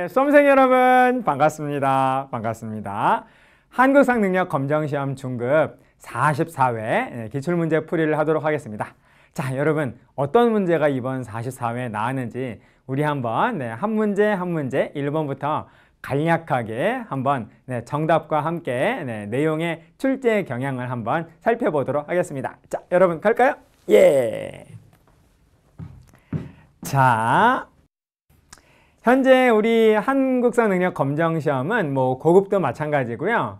네, 수험생 여러분 반갑습니다. 반갑습니다. 한국사 능력 검정시험 중급 44회 기출문제 풀이를 하도록 하겠습니다. 자, 여러분 어떤 문제가 이번 44회에 나왔는지 우리 한번 한 문제 한 문제 1번부터 간략하게 한번 정답과 함께 내용의 출제 경향을 한번 살펴보도록 하겠습니다. 자, 여러분 갈까요? 예. 자, 현재 우리 한국사 능력 검정시험은 뭐 고급도 마찬가지고요.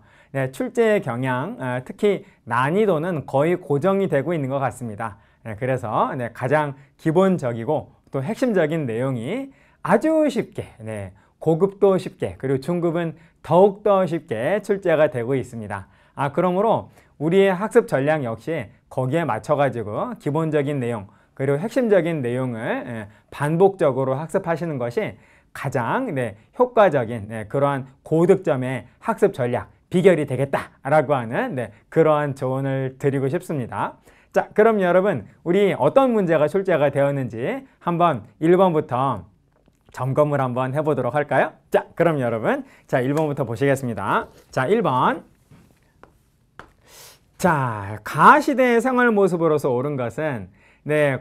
출제 경향, 특히 난이도는 거의 고정이 되고 있는 것 같습니다. 그래서 가장 기본적이고 또 핵심적인 내용이 아주 쉽게, 고급도 쉽게, 그리고 중급은 더욱더 쉽게 출제가 되고 있습니다. 그러므로 우리의 학습 전략 역시 거기에 맞춰가지고 기본적인 내용, 그리고 핵심적인 내용을 반복적으로 학습하시는 것이 가장 효과적인 그러한 고득점의 학습 전략, 비결이 되겠다라고 하는 그러한 조언을 드리고 싶습니다. 자, 그럼 여러분 우리 어떤 문제가 출제가 되었는지 한번 1번부터 점검을 한번 해보도록 할까요? 자, 그럼 여러분 자 1번부터 보시겠습니다. 자, 1번. 자, 가시대의 생활 모습으로서 옳은 것은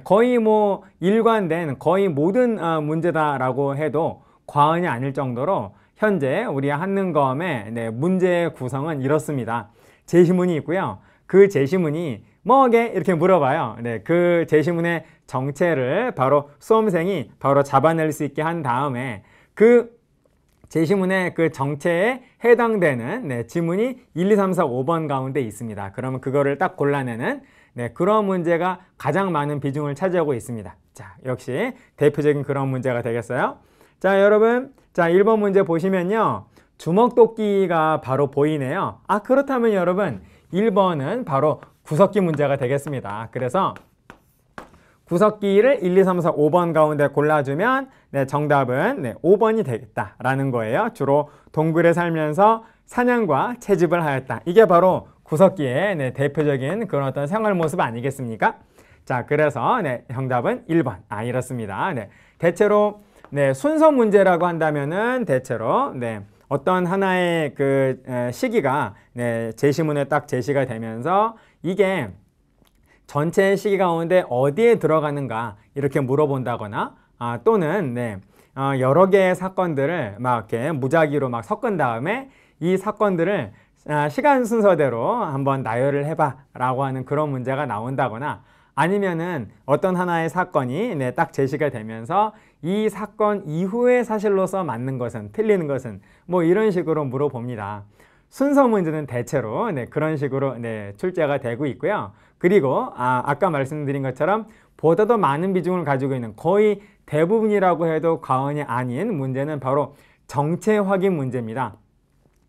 거의 뭐 일관된 거의 모든 문제다라고 해도 과언이 아닐 정도로 현재 우리 한능검의 문제의 구성은 이렇습니다. 제시문이 있고요. 그 제시문이 뭐게 이렇게 물어봐요. 그 제시문의 정체를 바로 수험생이 바로 잡아낼 수 있게 한 다음에 그 제시문의 그 정체에 해당되는 지문이 1, 2, 3, 4, 5번 가운데 있습니다. 그러면 그거를 딱 골라내는 그런 문제가 가장 많은 비중을 차지하고 있습니다. 자, 역시 대표적인 그런 문제가 되겠어요. 자, 여러분, 자 1번 문제 보시면요. 주먹도끼가 바로 보이네요. 그렇다면 여러분 1번은 바로 구석기 문제가 되겠습니다. 그래서 구석기를 1, 2, 3, 4, 5번 가운데 골라주면 정답은 5번이 되겠다라는 거예요. 주로 동굴에 살면서 사냥과 채집을 하였다. 이게 바로 구석기의 대표적인 그런 어떤 생활 모습 아니겠습니까? 자, 그래서 정답은 1번. 이렇습니다. 대체로 순서 문제라고 한다면은 대체로 어떤 하나의 그 시기가 제시문에 딱 제시가 되면서 이게 전체 시기 가운데 어디에 들어가는가 이렇게 물어본다거나 또는 여러 개의 사건들을 막 이렇게 무작위로 막 섞은 다음에 이 사건들을 시간 순서대로 한번 나열을 해봐 라고 하는 그런 문제가 나온다거나 아니면은 어떤 하나의 사건이 딱 제시가 되면서 이 사건 이후의 사실로서 맞는 것은 틀리는 것은 뭐 이런 식으로 물어봅니다. 순서 문제는 대체로 그런 식으로 출제가 되고 있고요. 그리고 아까 말씀드린 것처럼 보다 더 많은 비중을 가지고 있는 거의 대부분이라고 해도 과언이 아닌 문제는 바로 정체 확인 문제입니다.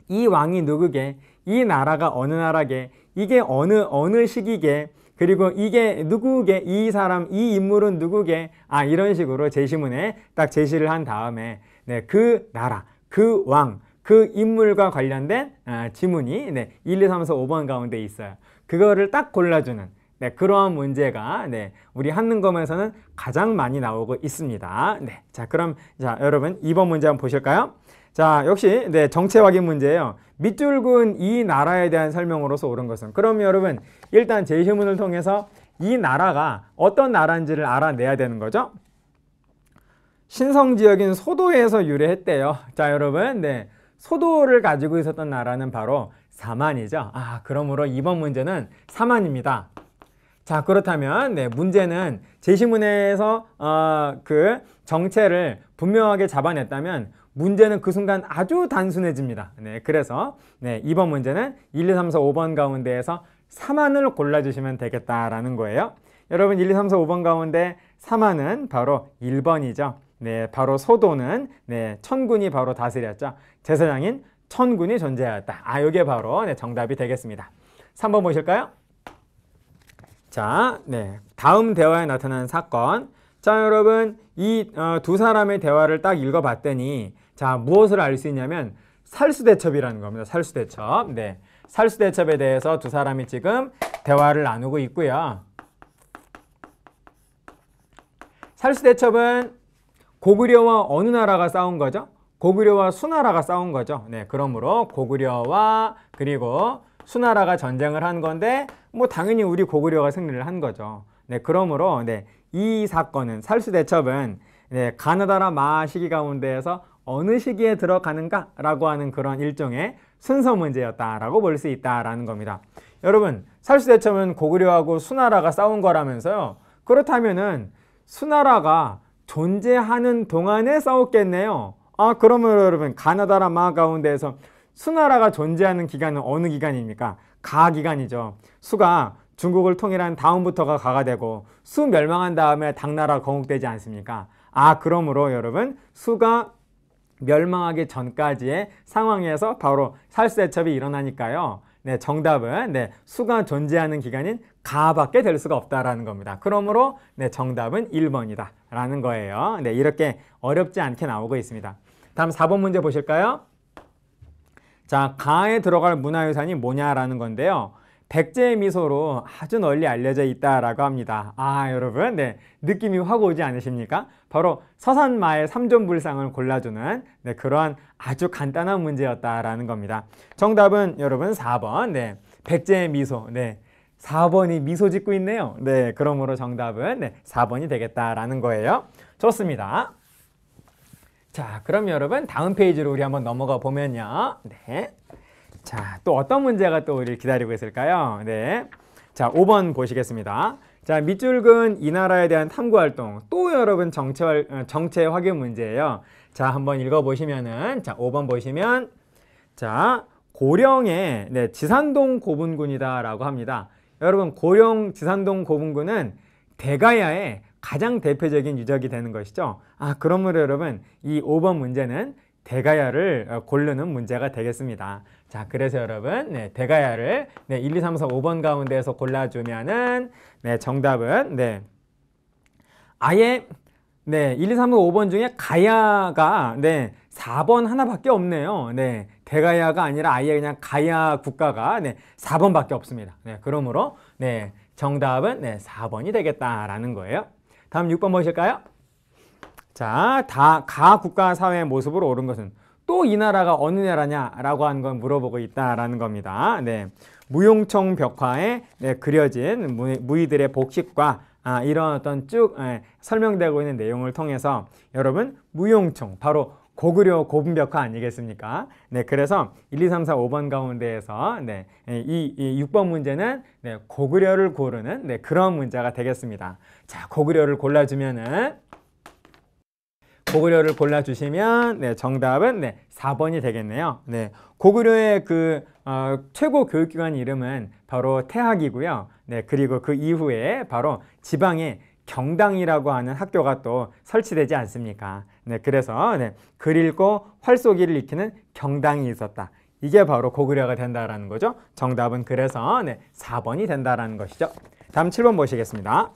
이 왕이 누구게, 이 나라가 어느 나라게, 이게 어느 시기게, 그리고 이게 누구게, 이 사람, 이 인물은 누구게, 이런 식으로 제시문에 딱 제시를 한 다음에 그 나라, 그 왕, 그 인물과 관련된 지문이 1, 2, 3, 4, 5번 가운데 있어요. 그거를 딱 골라주는 그러한 문제가 우리 한능검에서는 가장 많이 나오고 있습니다. 자, 그럼 여러분 2번 문제 한번 보실까요? 자, 역시 정체 확인 문제예요. 밑줄 그은 이 나라에 대한 설명으로서 옳은 것은. 그럼 여러분 일단 제시문을 통해서 이 나라가 어떤 나라인지를 알아내야 되는 거죠. 신성지역인 소도에서 유래했대요. 자, 여러분 소도를 가지고 있었던 나라는 바로 사만이죠. 그러므로 2번 문제는 사만입니다. 자, 그렇다면 문제는 제시문에서 그 정체를 분명하게 잡아냈다면 문제는 그 순간 아주 단순해집니다. 그래서 2번 문제는 1, 2, 3, 4, 5번 가운데에서 사만을 골라주시면 되겠다라는 거예요. 여러분 1, 2, 3, 4, 5번 가운데 사만은 바로 1번이죠. 바로 소도는 천군이 바로 다스렸죠. 제사장인 천군이 존재하였다. 이게 바로 정답이 되겠습니다. 3번 보실까요? 자, 다음 대화에 나타난 사건. 자, 여러분 이 두 사람의 대화를 딱 읽어봤더니 자, 무엇을 알 수 있냐면 살수대첩이라는 겁니다. 살수대첩. 살수대첩에 대해서 두 사람이 지금 대화를 나누고 있고요. 살수대첩은 고구려와 어느 나라가 싸운 거죠? 고구려와 수나라가 싸운 거죠. 네, 그러므로 고구려와 그리고 수나라가 전쟁을 한 건데 뭐 당연히 우리 고구려가 승리를 한 거죠. 네, 그러므로 네, 이 사건은 살수대첩은 네, 가나다라 마 시기 가운데에서 어느 시기에 들어가는가라고 하는 그런 일종의 순서 문제였다라고 볼 수 있다라는 겁니다. 여러분, 살수대첩은 고구려하고 수나라가 싸운 거라면서요. 그렇다면은 수나라가 존재하는 동안에 싸웠겠네요. 아, 그러면 여러분, 가나다라 마 가운데에서 수나라가 존재하는 기간은 어느 기간입니까? 가 기간이죠. 수가 중국을 통일한 다음부터가 가가 되고 수 멸망한 다음에 당나라 건국되지 않습니까? 아, 그러므로 여러분, 수가 멸망하기 전까지의 상황에서 바로 살수대첩이 일어나니까요. 네, 정답은 네, 수가 존재하는 기간인 가밖에 될 수가 없다라는 겁니다. 그러므로 네, 정답은 1번이다 라는 거예요. 네, 이렇게 어렵지 않게 나오고 있습니다. 다음 4번 문제 보실까요? 자, 가에 들어갈 문화유산이 뭐냐라는 건데요. 백제의 미소로 아주 널리 알려져 있다라고 합니다. 아, 여러분, 네, 느낌이 확 오지 않으십니까? 바로 서산마의 삼존불상을 골라주는 네, 그러한 아주 간단한 문제였다라는 겁니다. 정답은 여러분 4번, 네, 백제의 미소. 네, 4번이 미소 짓고 있네요. 네, 그러므로 정답은 네, 4번이 되겠다라는 거예요. 좋습니다. 자, 그럼 여러분 다음 페이지로 우리 한번 넘어가 보면요. 네. 자, 또 어떤 문제가 또 우리를 기다리고 있을까요? 네. 자, 5번 보시겠습니다. 자, 밑줄근 이 나라에 대한 탐구활동. 또 여러분 정체 확인 문제예요. 자, 한번 읽어보시면은, 자, 5번 보시면, 자, 고령의 네, 지산동 고분군이다라고 합니다. 여러분, 고령 지산동 고분군은 대가야의 가장 대표적인 유적이 되는 것이죠. 아, 그러므로 여러분, 이 5번 문제는 대가야를 고르는 문제가 되겠습니다. 자, 그래서 여러분, 네, 대가야를 네, 1, 2, 3, 4, 5번 가운데에서 골라주면은 네, 정답은 네, 아예 네, 1, 2, 3, 4, 5번 중에 가야가 네, 4번 하나밖에 없네요. 네, 대가야가 아니라 아예 그냥 가야 국가가 네, 4번밖에 없습니다. 네, 그러므로 네, 정답은 네, 4번이 되겠다라는 거예요. 다음 6번 보실까요? 자, 가 국가 사회의 모습으로 옳은 것은 또 이 나라가 어느 나라냐라고 하는 걸 물어보고 있다라는 겁니다. 네, 무용청 벽화에 네, 그려진 무희들의 복식과 이런 어떤 쭉 설명되고 있는 내용을 통해서 여러분 무용청 바로 고구려 고분벽화 아니겠습니까? 네, 그래서 1, 2, 3, 4, 5번 가운데에서 네, 이 6번 문제는 네, 고구려를 고르는 네, 그런 문제가 되겠습니다. 자, 고구려를 골라주면은 고구려를 골라주시면 네, 정답은 네, 4번이 되겠네요. 네, 고구려의 그 최고 교육기관 이름은 바로 태학이고요. 네, 그리고 그 이후에 바로 지방에 경당이라고 하는 학교가 또 설치되지 않습니까? 네, 그래서 네, 글 읽고 활쏘기를 익히는 경당이 있었다. 이게 바로 고구려가 된다라는 거죠. 정답은 그래서 네, 4번이 된다라는 것이죠. 다음 7번 보시겠습니다.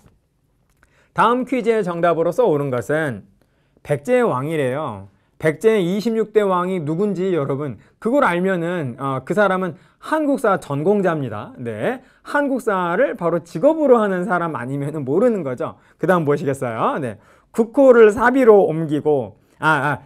다음 퀴즈의 정답으로서 옳은 것은 백제의 왕이래요. 백제의 26대 왕이 누군지 여러분 그걸 알면은 그 사람은 한국사 전공자입니다. 네, 한국사를 바로 직업으로 하는 사람 아니면은 모르는 거죠. 그 다음 보시겠어요? 네, 국호를 사비로 옮기고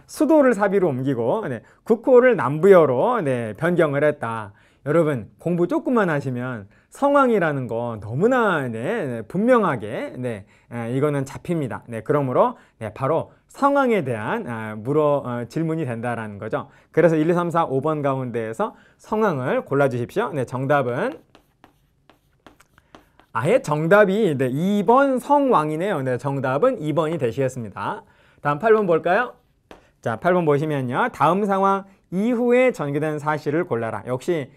수도를 사비로 옮기고 네, 국호를 남부여로 네, 변경을 했다. 여러분 공부 조금만 하시면 성왕이라는 거 너무나 네, 분명하게 네, 이거는 잡힙니다. 네, 그러므로 네, 바로 성왕에 대한 질문이 된다라는 거죠. 그래서 1, 2, 3, 4, 5번 가운데에서 성왕을 골라주십시오. 네, 정답은 아예 정답이 네, 2번 성왕이네요. 네, 정답은 2번이 되시겠습니다. 다음 8번 볼까요? 자, 8번 보시면요. 다음 상황 이후에 전개된 사실을 골라라. 역시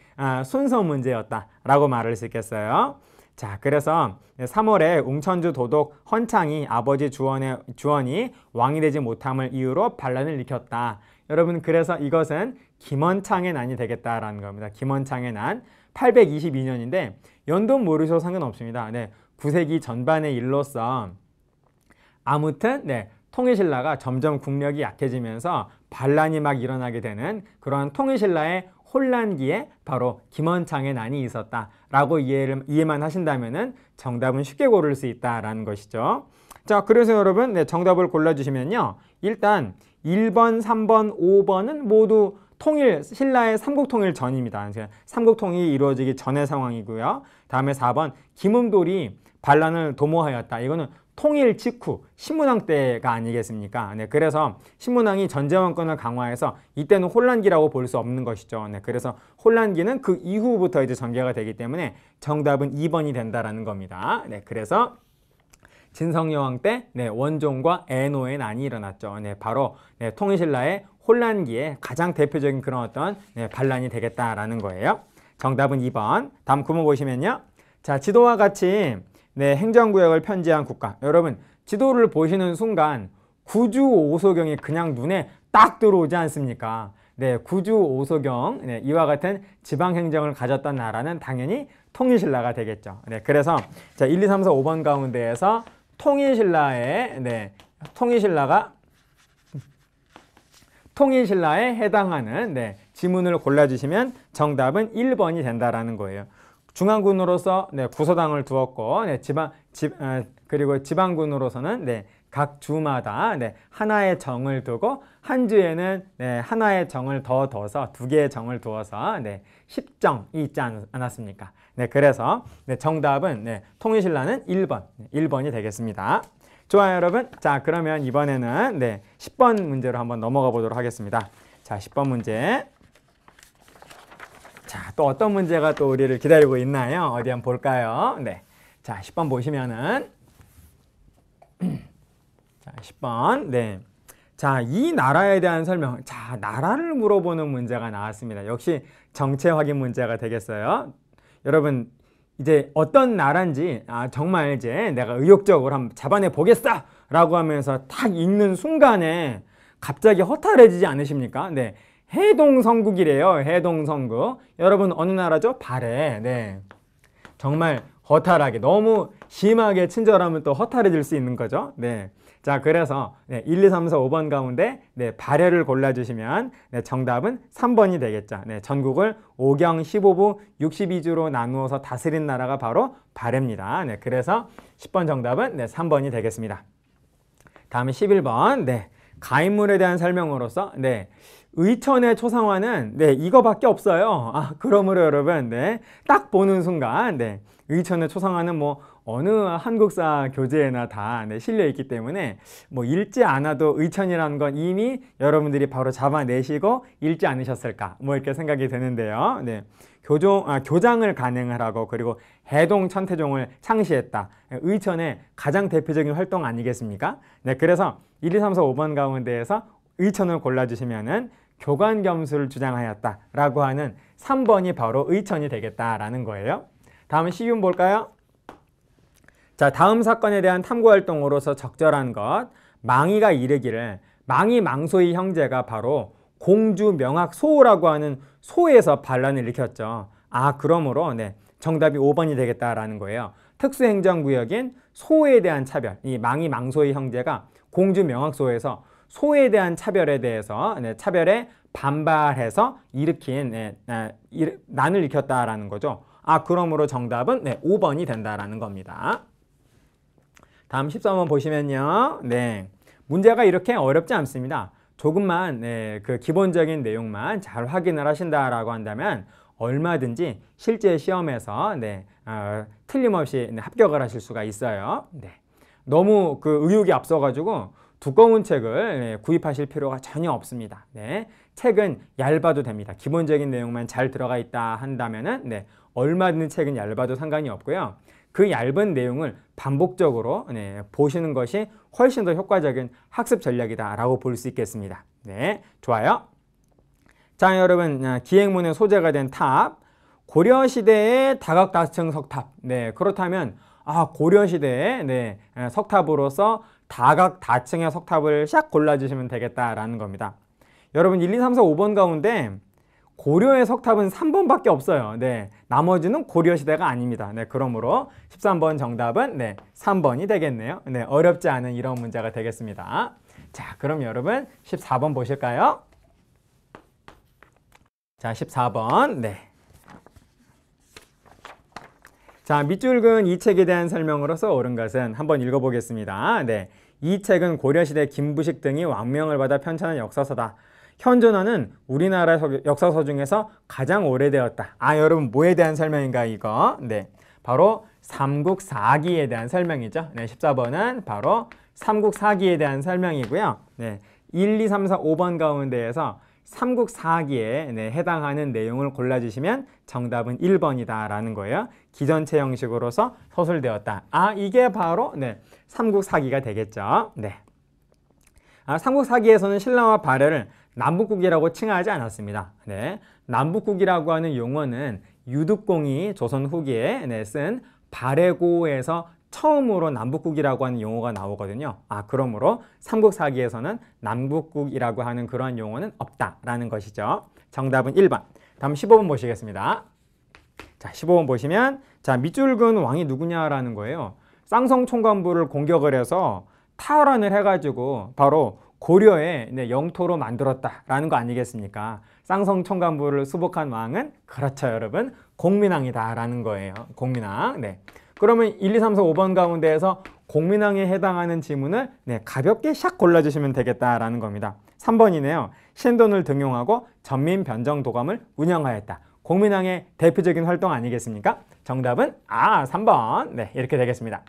순서 문제였다라고 말할 수 있겠어요. 자, 그래서 3월에 웅천주 도독 헌창이 아버지 주원이 왕이 되지 못함을 이유로 반란을 일으켰다. 여러분, 그래서 이것은 김원창의 난이 되겠다라는 겁니다. 김원창의 난 822년인데 연도 모르셔도 상관없습니다. 네, 9세기 전반의 일로서 아무튼 네, 통일신라가 점점 국력이 약해지면서 반란이 막 일어나게 되는 그런 통일신라의 혼란기에 바로 김원창의 난이 있었다라고 이해만 하신다면은 정답은 쉽게 고를 수 있다라는 것이죠. 자, 그래서 여러분, 네, 정답을 골라주시면요. 일단 1번, 3번, 5번은 모두 통일, 신라의 삼국통일 전입니다. 삼국통일이 이루어지기 전의 상황이고요. 다음에 4번, 김음돌이 반란을 도모하였다. 이거는 통일 직후 신문왕 때가 아니겠습니까? 네, 그래서 신문왕이 전제왕권을 강화해서 이때는 혼란기라고 볼 수 없는 것이죠. 네, 그래서 혼란기는 그 이후부터 이제 전개가 되기 때문에 정답은 2번이 된다라는 겁니다. 네, 그래서 진성여왕 때 네, 원종과 애노의 난이 일어났죠. 네, 바로 네, 통일신라의 혼란기에 가장 대표적인 그런 어떤 네, 반란이 되겠다라는 거예요. 정답은 2번. 다음 구문 보시면요. 자, 지도와 같이 네, 행정구역을 편제한 국가. 여러분, 지도를 보시는 순간 구주오소경이 그냥 눈에 딱 들어오지 않습니까? 네, 구주오소경, 네, 이와 같은 지방행정을 가졌던 나라는 당연히 통일신라가 되겠죠. 네, 그래서 자, 1, 2, 3, 4, 5번 가운데에서 통일신라에 해당하는 네, 지문을 골라주시면 정답은 1번이 된다라는 거예요. 중앙군으로서 네, 구소당을 두었고 네, 그리고 지방군으로서는 네, 각 주마다 네, 하나의 정을 두고 한 주에는 네, 하나의 정을 더 둬서 두 개의 정을 두어서 네, 10정이 있지 않았습니까? 네, 그래서 네, 정답은 네, 통일신라는 1번이 되겠습니다. 좋아요, 여러분. 자, 그러면 이번에는 네, 10번 문제로 한번 넘어가 보도록 하겠습니다. 자, 10번 문제. 자, 또 어떤 문제가 또 우리를 기다리고 있나요? 어디 한번 볼까요? 네. 자, 10번 보시면은 자, 10번. 네. 자, 이 나라에 대한 설명. 자, 나라를 물어보는 문제가 나왔습니다. 역시 정체 확인 문제가 되겠어요. 여러분, 이제 어떤 나라인지 정말 이제 내가 의욕적으로 한번 잡아내 보겠어! 라고 하면서 탁 읽는 순간에 갑자기 허탈해지지 않으십니까? 네. 해동성국이래요. 해동성국. 여러분, 어느 나라죠? 발해. 네. 정말 허탈하게, 너무 심하게 친절하면 또 허탈해질 수 있는 거죠. 네. 자, 그래서 네, 1, 2, 3, 4, 5번 가운데 네, 발해를 골라주시면 네, 정답은 3번이 되겠죠. 네, 전국을 5경 15부 62주로 나누어서 다스린 나라가 바로 발해입니다. 네, 그래서 10번 정답은 네, 3번이 되겠습니다. 다음에 11번. 네, 가인물에 대한 설명으로서 네, 의천의 초상화는 네, 이거밖에 없어요. 그러므로 여러분, 네, 딱 보는 순간 네, 의천의 초상화는 뭐 어느 한국사 교재에나 다 네, 실려 있기 때문에 뭐 읽지 않아도 의천이라는 건 이미 여러분들이 바로 잡아내시고 읽지 않으셨을까 뭐 이렇게 생각이 드는데요. 네, 교장을 간행을 하고 그리고 해동 천태종을 창시했다. 의천의 가장 대표적인 활동 아니겠습니까? 네, 그래서 1, 2, 3, 4, 5번 가운데에서 의천을 골라주시면은 교관겸수를 주장하였다라고 하는 3번이 바로 의천이 되겠다라는 거예요. 다음은 12번 볼까요? 자, 다음 사건에 대한 탐구활동으로서 적절한 것. 망이가 이르기를 망이 망소의 형제가 바로 공주 명학소라고 하는 소에서 반란을 일으켰죠. 그러므로 네, 정답이 5번이 되겠다라는 거예요. 특수행정구역인 소에 대한 차별. 이 망이 망소의 형제가 공주 명학소에서 소에 대한 차별에 대해서 네, 차별에 반발해서 일으킨 난을 일으켰다라는 거죠. 그러므로 정답은 네, 5번이 된다라는 겁니다. 다음 13번 보시면요. 네, 문제가 이렇게 어렵지 않습니다. 조금만 네, 그 기본적인 내용만 잘 확인을 하신다라고 한다면 얼마든지 실제 시험에서 네, 틀림없이 네, 합격을 하실 수가 있어요. 네, 너무 그 의욕이 앞서가지고 두꺼운 책을 네, 구입하실 필요가 전혀 없습니다. 네, 책은 얇아도 됩니다. 기본적인 내용만 잘 들어가 있다 한다면은 네, 얼마든지 책은 얇아도 상관이 없고요. 그 얇은 내용을 반복적으로 네, 보시는 것이 훨씬 더 효과적인 학습 전략이다라고 볼 수 있겠습니다. 네, 좋아요. 자, 여러분, 기행문의 소재가 된 탑. 고려시대의 다각다층 석탑. 네, 그렇다면 고려시대의 네, 석탑으로서 다각다층의 석탑을 샥 골라주시면 되겠다라는 겁니다. 여러분, 1, 2, 3, 4, 5번 가운데 고려의 석탑은 3번밖에 없어요. 네, 나머지는 고려시대가 아닙니다. 네, 그러므로 13번 정답은 네, 3번이 되겠네요. 네, 어렵지 않은 이런 문제가 되겠습니다. 자, 그럼 여러분 14번 보실까요? 자, 14번. 네. 자, 밑줄 그은 이 책에 대한 설명으로서 옳은 것은 한번 읽어보겠습니다. 네, 이 책은 고려시대 김부식 등이 왕명을 받아 편찬한 역사서다. 현존하는 우리나라 역사서 중에서 가장 오래되었다. 아, 여러분 뭐에 대한 설명인가 이거? 네, 바로 삼국사기에 대한 설명이죠. 네, 14번은 바로 삼국사기에 대한 설명이고요. 네, 1, 2, 3, 4, 5번 가운데에서 삼국사기에 해당하는 내용을 골라주시면 정답은 1번이다 라는 거예요. 기전체 형식으로서 서술되었다. 아, 이게 바로 삼국사기가 되겠죠. 네. 삼국사기에서는 신라와 발해를 남북국이라고 칭하지 않았습니다. 네. 남북국이라고 하는 용어는 유득공이 조선 후기에 쓴 발해고에서 처음으로 남북국이라고 하는 용어가 나오거든요. 아, 그러므로 삼국사기에서는 남북국이라고 하는 그런 용어는 없다라는 것이죠. 정답은 1번. 다음 15번 보시겠습니다. 자, 15번 보시면 자, 밑줄 그은 왕이 누구냐라는 거예요. 쌍성 총관부를 공격을 해서 탈환을 해가지고 바로 고려의 영토로 만들었다라는 거 아니겠습니까? 쌍성 총관부를 수복한 왕은 그렇죠, 여러분. 공민왕이다라는 거예요. 공민왕. 네. 그러면 1, 2, 3, 4, 5번 가운데에서 공민왕에 해당하는 지문을 가볍게 샥 골라주시면 되겠다라는 겁니다. 3번이네요. 신돈을 등용하고 전민변정도감을 운영하였다. 공민왕의 대표적인 활동 아니겠습니까? 정답은 3번. 네, 이렇게 되겠습니다.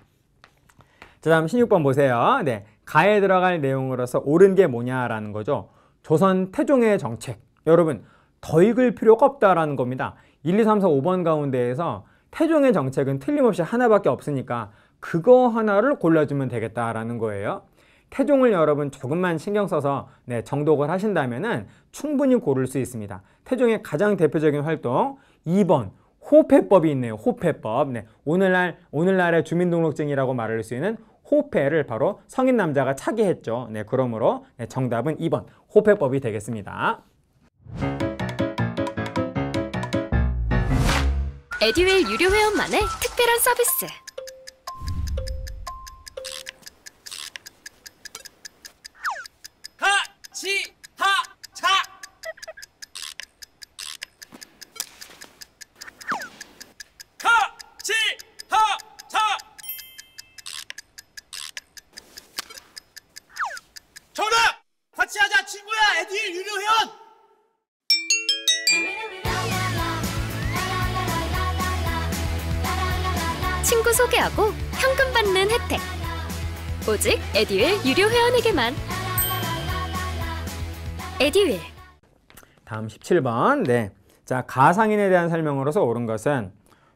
자, 다음 16번 보세요. 네, 가에 들어갈 내용으로서 옳은 게 뭐냐라는 거죠. 조선 태종의 정책. 여러분, 더 읽을 필요가 없다라는 겁니다. 1, 2, 3, 4, 5번 가운데에서 태종의 정책은 틀림없이 하나밖에 없으니까 그거 하나를 골라주면 되겠다라는 거예요. 태종을 여러분 조금만 신경 써서 정독을 하신다면은 충분히 고를 수 있습니다. 태종의 가장 대표적인 활동 2번 호패법이 있네요. 호패법. 네, 오늘날의 주민등록증이라고 말할 수 있는 호패를 바로 성인 남자가 차게 했죠. 네, 그러므로 정답은 2번 호패법이 되겠습니다. 에듀윌 유료 회원만의 특별한 서비스. 하치하차 하치하차 정답! 같이 하자 친구야. 에듀윌 유료 회원. 친구 소개하고 현금 받는 혜택. 오직 에듀윌 유료 회원에게만. 에듀윌. 다음 17번. 네. 자, 가상인에 대한 설명으로서 옳은 것은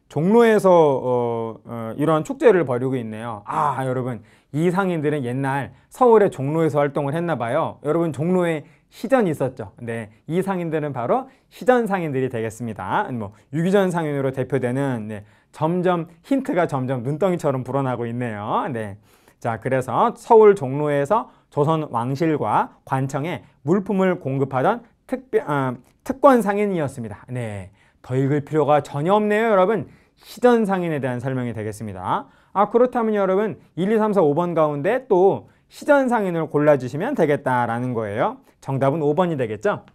종로에서 이런 축제를 벌이고 있네요. 아, 여러분, 이 상인들은 옛날 서울의 종로에서 활동을 했나 봐요. 여러분, 종로에 시전이 있었죠. 네, 이 상인들은 바로 시전 상인들이 되겠습니다. 뭐 유기전 상인으로 대표되는 점점 힌트가 점점 눈덩이처럼 불어나고 있네요. 네. 자, 그래서 서울 종로에서 조선 왕실과 관청에 물품을 공급하던 특권 상인이었습니다. 네, 더 읽을 필요가 전혀 없네요, 여러분. 시전 상인에 대한 설명이 되겠습니다. 아, 그렇다면 여러분 1, 2, 3, 4, 5번 가운데 또 시전 상인을 골라주시면 되겠다라는 거예요. 정답은 5번이 되겠죠.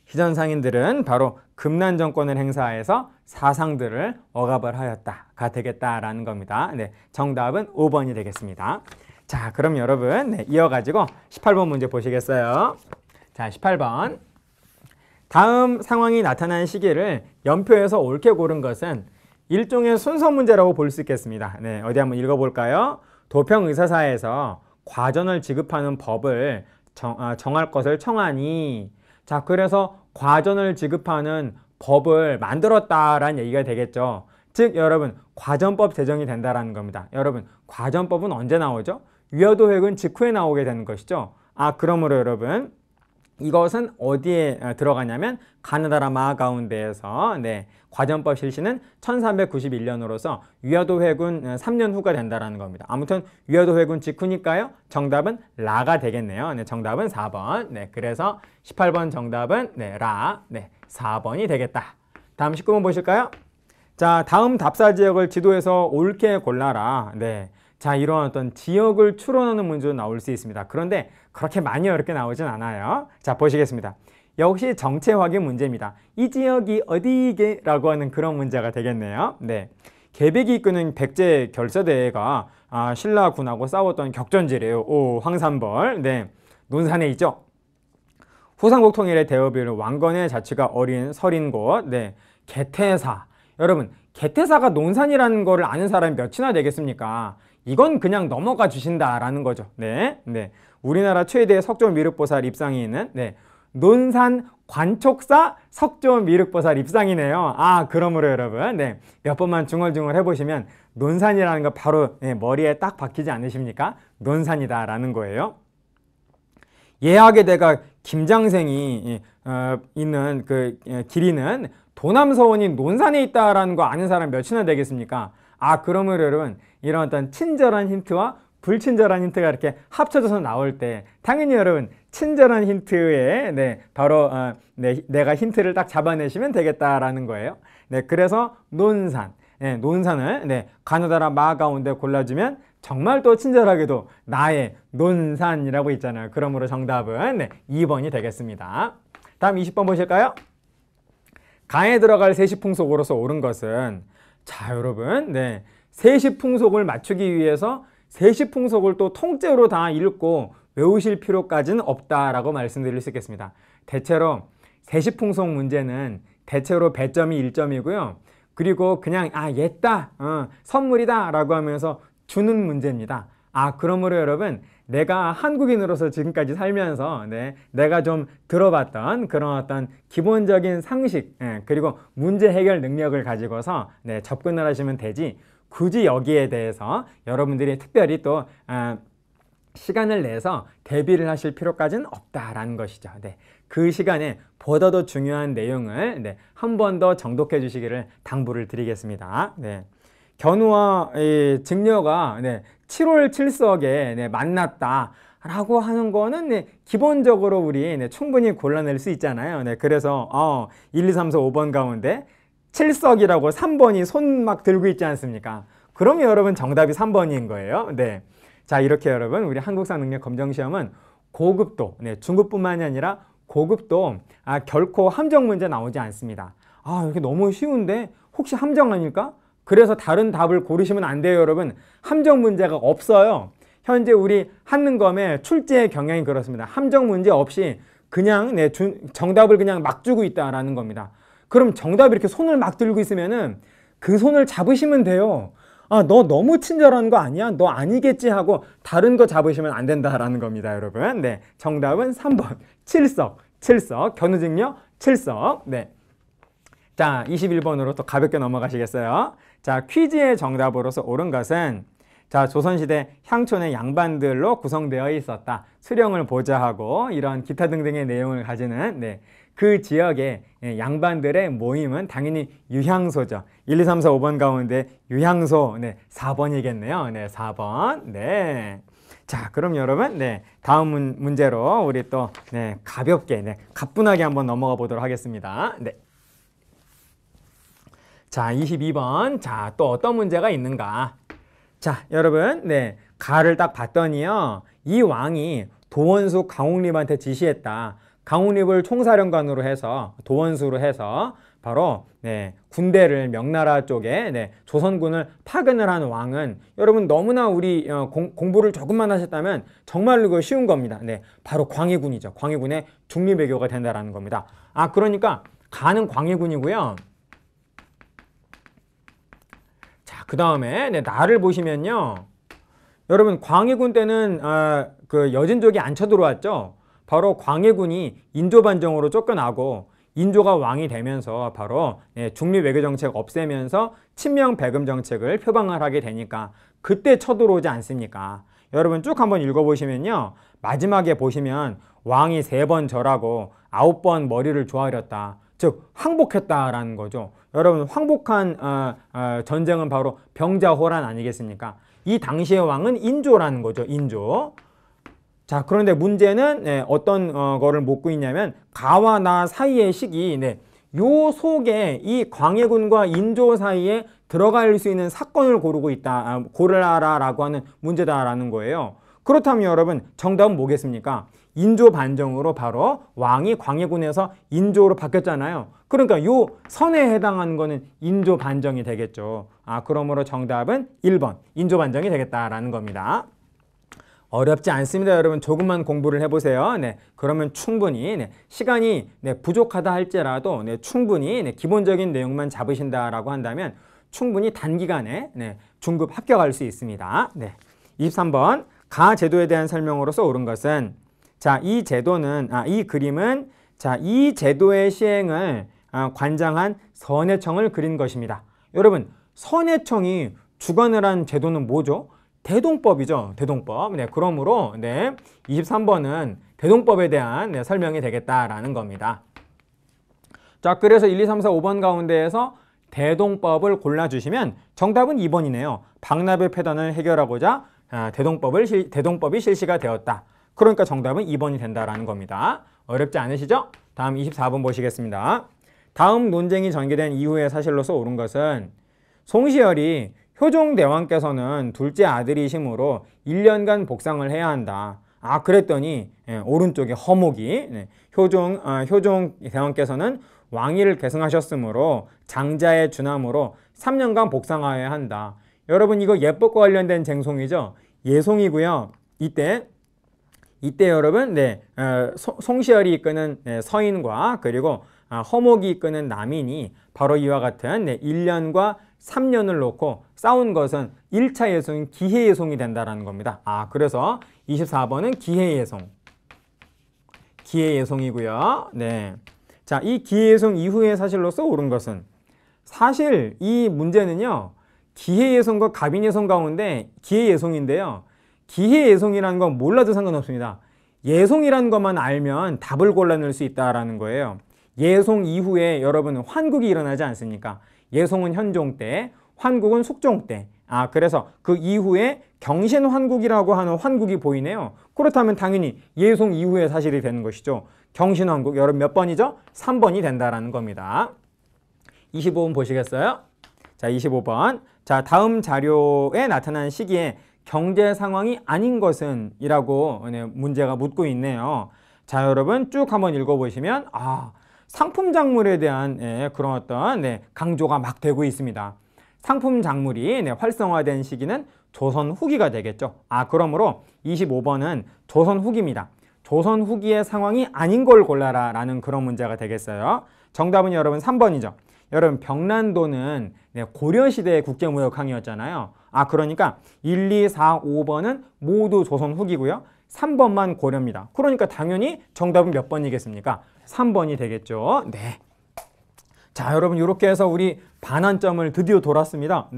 시전 상인들은 바로 금난 정권을 행사해서 사상들을 억압을 하였다가 되겠다라는 겁니다. 네, 정답은 5번이 되겠습니다. 자, 그럼 여러분 이어가지고 18번 문제 보시겠어요? 자, 18번. 다음 상황이 나타난 시기를 연표에서 옳게 고른 것은 일종의 순서 문제라고 볼 수 있겠습니다. 네, 어디 한번 읽어볼까요? 도평의사사에서 과전을 지급하는 법을 정할 것을 청하니, 자, 그래서 과전을 지급하는 법을 만들었다라는 얘기가 되겠죠. 즉, 여러분, 과전법 제정이 된다라는 겁니다. 여러분, 과전법은 언제 나오죠? 위화도획은 직후에 나오게 되는 것이죠. 아, 그러므로 여러분, 이것은 어디에 들어가냐면 가나다라 마 가운데에서 과전법 실시는 1391년으로서 위화도회군 3년 후가 된다라는 겁니다. 아무튼 위화도회군 직후니까요. 정답은 라가 되겠네요. 네, 정답은 4번. 네, 그래서 18번 정답은 라. 네, 4번이 되겠다. 다음 19번 보실까요? 자, 다음 답사 지역을 지도에서 옳게 골라라. 네. 자, 이런 어떤 지역을 추론하는 문제도 나올 수 있습니다. 그런데 그렇게 많이 어렵게 나오진 않아요. 자, 보시겠습니다. 역시 정체 확인 문제입니다. 이 지역이 어디게? 라고 하는 그런 문제가 되겠네요. 네, 계백이 이끄는 백제 결사대가 신라군하고 싸웠던 격전지래요. 오, 황산벌. 네, 논산에 있죠. 후삼국 통일의 대업을 왕건의 자치가 어린 서린 곳. 네, 개태사. 여러분, 개태사가 논산이라는 거를 아는 사람이 몇이나 되겠습니까? 이건 그냥 넘어가 주신다라는 거죠. 네, 네. 우리나라 최대의 석조미륵보살 입상이 있는 논산 관촉사 석조미륵보살 입상이네요. 그러므로 여러분, 네, 몇 번만 중얼중얼 해보시면 논산이라는 거 바로 머리에 딱 박히지 않으십니까? 논산이다라는 거예요. 예하게 대가 김장생이 있는 그 길이는 도남서원이 논산에 있다라는 거 아는 사람 몇이나 되겠습니까? 그러므로 여러분, 이런 어떤 친절한 힌트와 불친절한 힌트가 이렇게 합쳐져서 나올 때 당연히 여러분 친절한 힌트에 바로 내가 힌트를 딱 잡아내시면 되겠다라는 거예요. 네, 그래서 논산, 논산을 가느다라 마 가운데 골라주면 정말 또 친절하게도 나의 논산이라고 있잖아요. 그러므로 정답은 2번이 되겠습니다. 다음 20번 보실까요? 가에 들어갈 세시풍속으로서 옳은 것은, 자 여러분, 세시풍속을 맞추기 위해서 세시풍속을 또 통째로 다 읽고 외우실 필요까지는 없다라고 말씀드릴 수 있겠습니다. 대체로 세시풍속 문제는 대체로 배점이 1점이고요. 그리고 그냥 옛다, 선물이다 라고 하면서 주는 문제입니다. 그러므로 여러분, 내가 한국인으로서 지금까지 살면서 내가 좀 들어봤던 그런 어떤 기본적인 상식, 그리고 문제 해결 능력을 가지고서 접근을 하시면 되지, 굳이 여기에 대해서 여러분들이 특별히 또 시간을 내서 대비를 하실 필요까지는 없다라는 것이죠. 그 시간에 보다 더 중요한 내용을 한 번 더 정독해 주시기를 당부를 드리겠습니다. 견우와 증녀가 7월 7석에 만났다 라고 하는 거는 기본적으로 우리 충분히 골라낼 수 있잖아요. 그래서 1, 2, 3, 4, 5번 가운데 7석이라고 3번이 손 막 들고 있지 않습니까? 그러면 여러분 정답이 3번인 거예요. 자, 이렇게 여러분 우리 한국사 능력 검정 시험은 고급도, 중급뿐만이 아니라 고급도 결코 함정 문제 나오지 않습니다. 이렇게 너무 쉬운데 혹시 함정 아닐까? 그래서 다른 답을 고르시면 안 돼요, 여러분. 함정 문제가 없어요. 현재 우리 한능검의 출제 경향이 그렇습니다. 함정 문제 없이 그냥 정답을 그냥 막 주고 있다라는 겁니다. 그럼 정답 이렇게 손을 막 들고 있으면은 그 손을 잡으시면 돼요. 너 너무 친절한 거 아니야? 너 아니겠지 하고 다른 거 잡으시면 안 된다라는 겁니다, 여러분. 정답은 3번. 7석. 견우증녀 7석. 자, 21번으로 또 가볍게 넘어가시겠어요? 자, 퀴즈의 정답으로서 옳은 것은, 자, 조선시대 향촌의 양반들로 구성되어 있었다. 수령을 보좌하고 이런 기타 등등의 내용을 가지는 그 지역의 양반들의 모임은 당연히 유향소죠. 1, 2, 3, 4, 5번 가운데 유향소 4번이겠네요. 4번. 자, 그럼 여러분 다음 문제로 우리 또 가볍게 가뿐하게 한번 넘어가 보도록 하겠습니다. 자, 22번. 자, 또 어떤 문제가 있는가? 자, 여러분, 가를 딱 봤더니요, 이 왕이 도원수 강홍립한테 지시했다. 강홍립을 총사령관으로 해서, 도원수로 해서 바로 군대를 명나라 쪽에 조선군을 파견을 한 왕은, 여러분 너무나 우리 공부를 조금만 하셨다면 정말로 이거 쉬운 겁니다. 바로 광해군이죠. 광해군의 중립외교가 된다라는 겁니다. 그러니까 가는 광해군이고요. 그 다음에 나를 보시면요, 여러분 광해군 때는 그 여진족이 안 쳐들어왔죠. 바로 광해군이 인조 반정으로 쫓겨나고 인조가 왕이 되면서 바로 중립 외교 정책 없애면서 친명 배금 정책을 표방을 하게 되니까 그때 쳐들어오지 않습니까? 여러분 쭉 한번 읽어보시면요, 마지막에 보시면 왕이 3번 절하고 9번 머리를 조아렸다. 즉 항복했다라는 거죠. 여러분 황복한 전쟁은 바로 병자호란 아니겠습니까? 이 당시의 왕은 인조라는 거죠. 인조. 자, 그런데 문제는 어떤 거를 묻고 있냐면, 가와 나 사이의 시기, 요 속에 이 광해군과 인조 사이에 들어갈 수 있는 사건을 고르고 있다, 고르라라고 하는 문제다라는 거예요. 그렇다면 여러분 정답은 뭐겠습니까? 인조 반정으로 바로 왕이 광해군에서 인조로 바뀌었잖아요. 그러니까 요 선에 해당하는 거는 인조 반정이 되겠죠. 그러므로 정답은 1번 인조 반정이 되겠다라는 겁니다. 어렵지 않습니다. 여러분 조금만 공부를 해보세요. 네, 그러면 충분히 시간이 부족하다 할지라도 충분히 기본적인 내용만 잡으신다라고 한다면 충분히 단기간에 중급 합격할 수 있습니다. 23번 가 제도에 대한 설명으로서 옳은 것은 자, 이 제도는 이 그림은 자, 이 제도의 시행을 관장한 선해청을 그린 것입니다. 여러분 선해청이 주관을 한 제도는 뭐죠? 대동법이죠. 대동법. 그러므로 23번은 대동법에 대한 설명이 되겠다라는 겁니다. 자, 그래서 1, 2, 3, 4, 5번 가운데에서 대동법을 골라주시면 정답은 2번이네요. 박나배 패단을 해결하고자 대동법이 실시가 되었다. 그러니까 정답은 2번이 된다라는 겁니다. 어렵지 않으시죠? 다음 24번 보시겠습니다. 다음 논쟁이 전개된 이후의 사실로서 옳은 것은 송시열이 효종대왕께서는 둘째 아들이시므로 1년간 복상을 해야 한다. 그랬더니 오른쪽에 허목이 효종대왕께서는 왕위를 계승하셨으므로 장자의 준함으로 3년간 복상하여야 한다. 여러분 이거 예법과 관련된 쟁송이죠. 예송이고요. 이때 여러분 송시열이 이끄는 서인과 그리고 허목이 이끄는 남인이 바로 이와 같은 1년과 3년을 놓고 싸운 것은 1차 예송인 기해예송이 된다라는 겁니다. 그래서 24번은 기해예송이고요. 자, 이 기해예송 이후의 사실로서 옳은 것은 사실 이 문제는요. 기해예송과 갑인예송 가운데 기해예송인데요. 기해예송이라는 건 몰라도 상관없습니다. 예송이라는 것만 알면 답을 골라낼 수 있다라는 거예요. 예송 이후에 여러분 환국이 일어나지 않습니까? 예송은 현종 때, 환국은 숙종 때. 그래서 그 이후에 경신환국이라고 하는 환국이 보이네요. 그렇다면 당연히 예송 이후의 사실이 되는 것이죠. 경신환국, 여러분 몇 번이죠? 3번이 된다라는 겁니다. 25번 보시겠어요? 자, 25번. 자, 다음 자료에 나타난 시기에 경제 상황이 아닌 것은 이라고 문제가 묻고 있네요. 자, 여러분 쭉 한번 읽어보시면 상품 작물에 대한 그런 어떤 강조가 막 되고 있습니다. 상품 작물이 활성화된 시기는 조선 후기가 되겠죠. 그러므로 25번은 조선 후기입니다. 조선 후기의 상황이 아닌 걸 골라라 라는 그런 문제가 되겠어요. 정답은 여러분 3번이죠. 여러분 병란도는 고려시대의 국제무역항이었잖아요. 그러니까 1, 2, 4, 5번은 모두 조선 후기고요. 3번만 고려입니다. 그러니까 당연히 정답은 몇 번이겠습니까? 3번이 되겠죠. 자, 여러분 이렇게 해서 우리 반환점을 드디어 돌았습니다.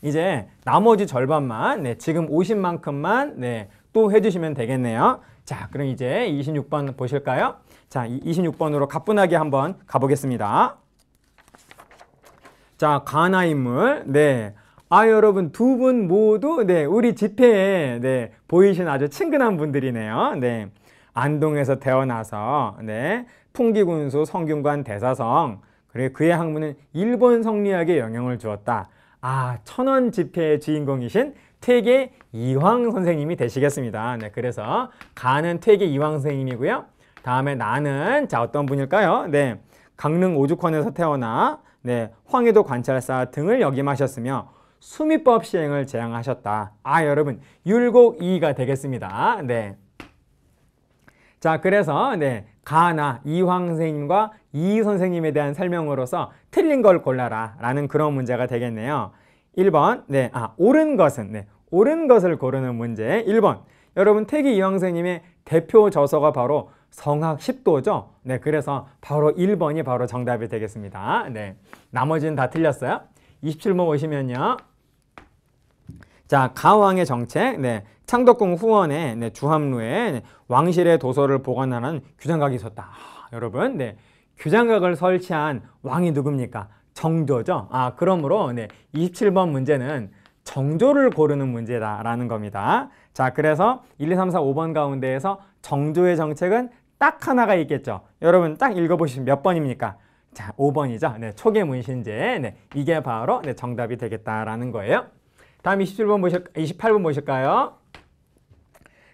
이제 나머지 절반만 지금 오신 만큼만 또 해주시면 되겠네요. 자, 그럼 이제 26번 보실까요? 자, 26번으로 가뿐하게 한번 가보겠습니다. 자, 가나인물. 여러분 두 분 모두 우리 집회에 보이신 아주 친근한 분들이네요. 안동에서 태어나서 풍기군수 성균관 대사성, 그리고 그의 학문은 일본 성리학에 영향을 주었다. 천원 집회의 주인공이신 퇴계 이황 선생님이 되시겠습니다. 그래서 가는 퇴계 이황 선생님이고요. 다음에 나는 자 어떤 분일까요? 강릉 오죽헌에서 태어나 황해도 관찰사 등을 역임하셨으며 수미법 시행을 제안하셨다. 여러분 율곡이가 되겠습니다. 자, 그래서 가나 이황 선생님과 이 선생님에 대한 설명으로서 틀린 걸 골라라 라는 그런 문제가 되겠네요. 1번 옳은 것은 옳은 것을 고르는 문제. 1번 여러분 퇴계 이황 선생님의 대표 저서가 바로 성학 10도죠. 그래서 바로 1번이 바로 정답이 되겠습니다. 나머지는 다 틀렸어요. 27번 보시면요. 자, 가왕의 정책, 창덕궁 후원에 주함루에 왕실의 도서를 보관하는 규장각이 있었다. 여러분, 규장각을 설치한 왕이 누굽니까? 정조죠. 그러므로 27번 문제는 정조를 고르는 문제다라는 겁니다. 자, 그래서 1, 2, 3, 4, 5번 가운데에서 정조의 정책은 딱 하나가 있겠죠. 여러분 딱 읽어보시면 몇 번입니까? 자, 5번이죠. 초계 문신제. 이게 바로 정답이 되겠다라는 거예요. 다음 28번 보실까요?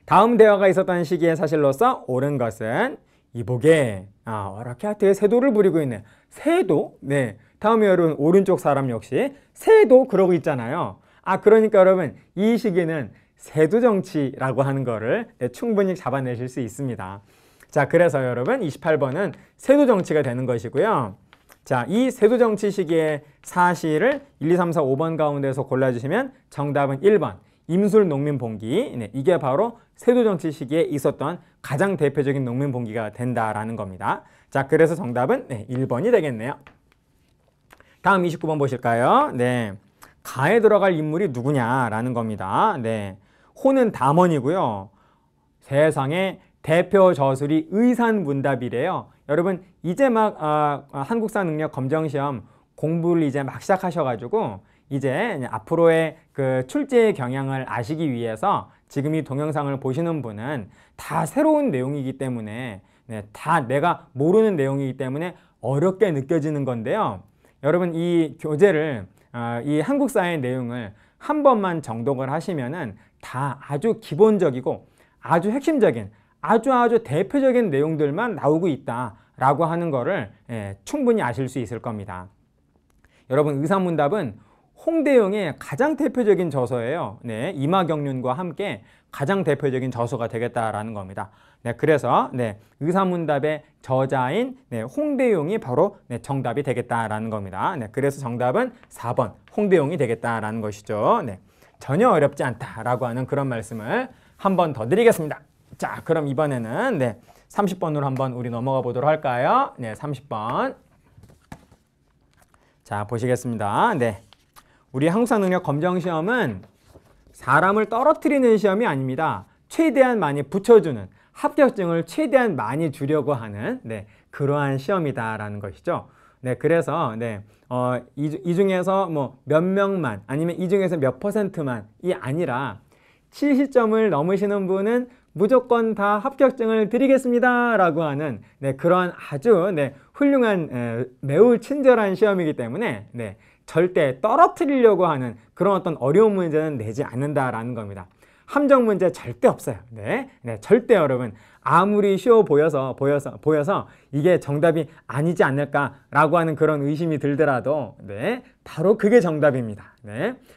다음 대화가 있었던 시기의 사실로서 옳은 것은 이보게 어라케아트의 세도를 부리고 있네. 세도? 네. 다음에 여러분 오른쪽 사람 역시 세도 그러고 있잖아요. 그러니까 여러분 이 시기는 세도 정치라고 하는 거를 충분히 잡아내실 수 있습니다. 자, 그래서 여러분 28번은 세도 정치가 되는 것이고요. 자, 이 세도 정치 시기의 사실을 1, 2, 3, 4, 5번 가운데서 골라주시면 정답은 1번 임술 농민봉기. 네, 이게 바로 세도 정치 시기에 있었던 가장 대표적인 농민봉기가 된다라는 겁니다. 자, 그래서 정답은 1번이 되겠네요. 다음 29번 보실까요? 네, 가에 들어갈 인물이 누구냐라는 겁니다. 네, 호는 담원이고요. 세상에 대표 저술이 의산문답이래요. 여러분 이제 막 한국사 능력 검정시험 공부를 이제 막 시작하셔가지고 이제 앞으로의 그 출제의 경향을 아시기 위해서 지금 이 동영상을 보시는 분은 다 새로운 내용이기 때문에 다 내가 모르는 내용이기 때문에 어렵게 느껴지는 건데요. 여러분 이 교재를 이 한국사의 내용을 한 번만 정독을 하시면은 다 아주 기본적이고 아주 핵심적인 아주 대표적인 내용들만 나오고 있다라고 하는 거를 충분히 아실 수 있을 겁니다. 여러분 의산문답은 홍대영의 가장 대표적인 저서예요. 네, 이마경륜과 함께 가장 대표적인 저서가 되겠다라는 겁니다. 네, 그래서 의산문답의 저자인 홍대용이 바로 정답이 되겠다라는 겁니다. 네, 그래서 정답은 4번 홍대용이 되겠다라는 것이죠. 네, 전혀 어렵지 않다라고 하는 그런 말씀을 한 번 더 드리겠습니다. 자, 그럼 이번에는 30번으로 한번 우리 넘어가 보도록 할까요? 네, 30번. 자, 보시겠습니다. 네, 우리 한국사 능력 검정 시험은 사람을 떨어뜨리는 시험이 아닙니다. 최대한 많이 붙여주는, 합격증을 최대한 많이 주려고 하는 그러한 시험이다라는 것이죠. 네, 그래서 이 중에서 뭐 몇 명만 아니면 이 중에서 몇 %만이 아니라 70점을 넘으시는 분은 무조건 다 합격증을 드리겠습니다 라고 하는 그런 아주 훌륭한 매우 친절한 시험이기 때문에 절대 떨어뜨리려고 하는 그런 어떤 어려운 문제는 내지 않는다라는 겁니다. 함정 문제 절대 없어요. 절대 여러분 아무리 쉬워 보여서 이게 정답이 아니지 않을까라고 하는 그런 의심이 들더라도 바로 그게 정답입니다.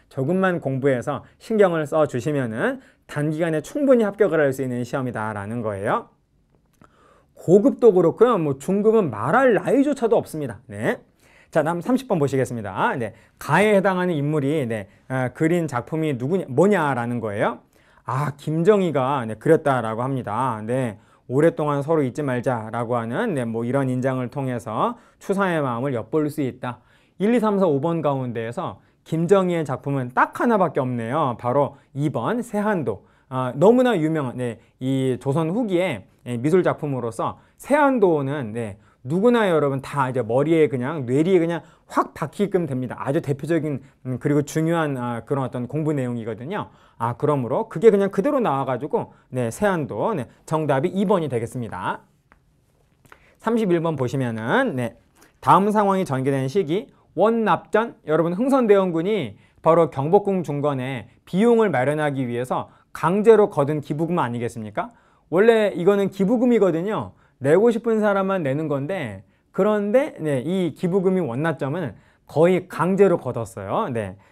조금만 공부해서 신경을 써 주시면은 단기간에 충분히 합격을 할 수 있는 시험이다라는 거예요. 고급도 그렇고요. 뭐 중급은 말할 나위조차도 없습니다. 자, 다음 30번 보시겠습니다. 가에 해당하는 인물이 그린 작품이 뭐냐라는 거예요. 김정희가 그렸다라고 합니다. 오랫동안 서로 잊지 말자라고 하는 뭐 이런 인장을 통해서 추사의 마음을 엿볼 수 있다. 1, 2, 3, 4, 5번 가운데에서 김정희의 작품은 딱 하나밖에 없네요. 바로 2번 세한도. 너무나 유명한 이 조선 후기의 미술 작품으로서 세한도는 누구나 여러분 다 이제 머리에 그냥 뇌리에 그냥 확 박히게끔 됩니다. 아주 대표적인 그리고 중요한 그런 어떤 공부 내용이거든요. 그러므로 그게 그냥 그대로 나와가지고 세한도 정답이 2번이 되겠습니다. 31번 보시면은 다음 상황이 전개된 시기 원납전. 여러분 흥선대원군이 바로 경복궁 중건에 비용을 마련하기 위해서 강제로 거둔 기부금 아니겠습니까? 원래 이거는 기부금이거든요. 내고 싶은 사람만 내는 건데 그런데 이 기부금이 원납전은 거의 강제로 거뒀어요.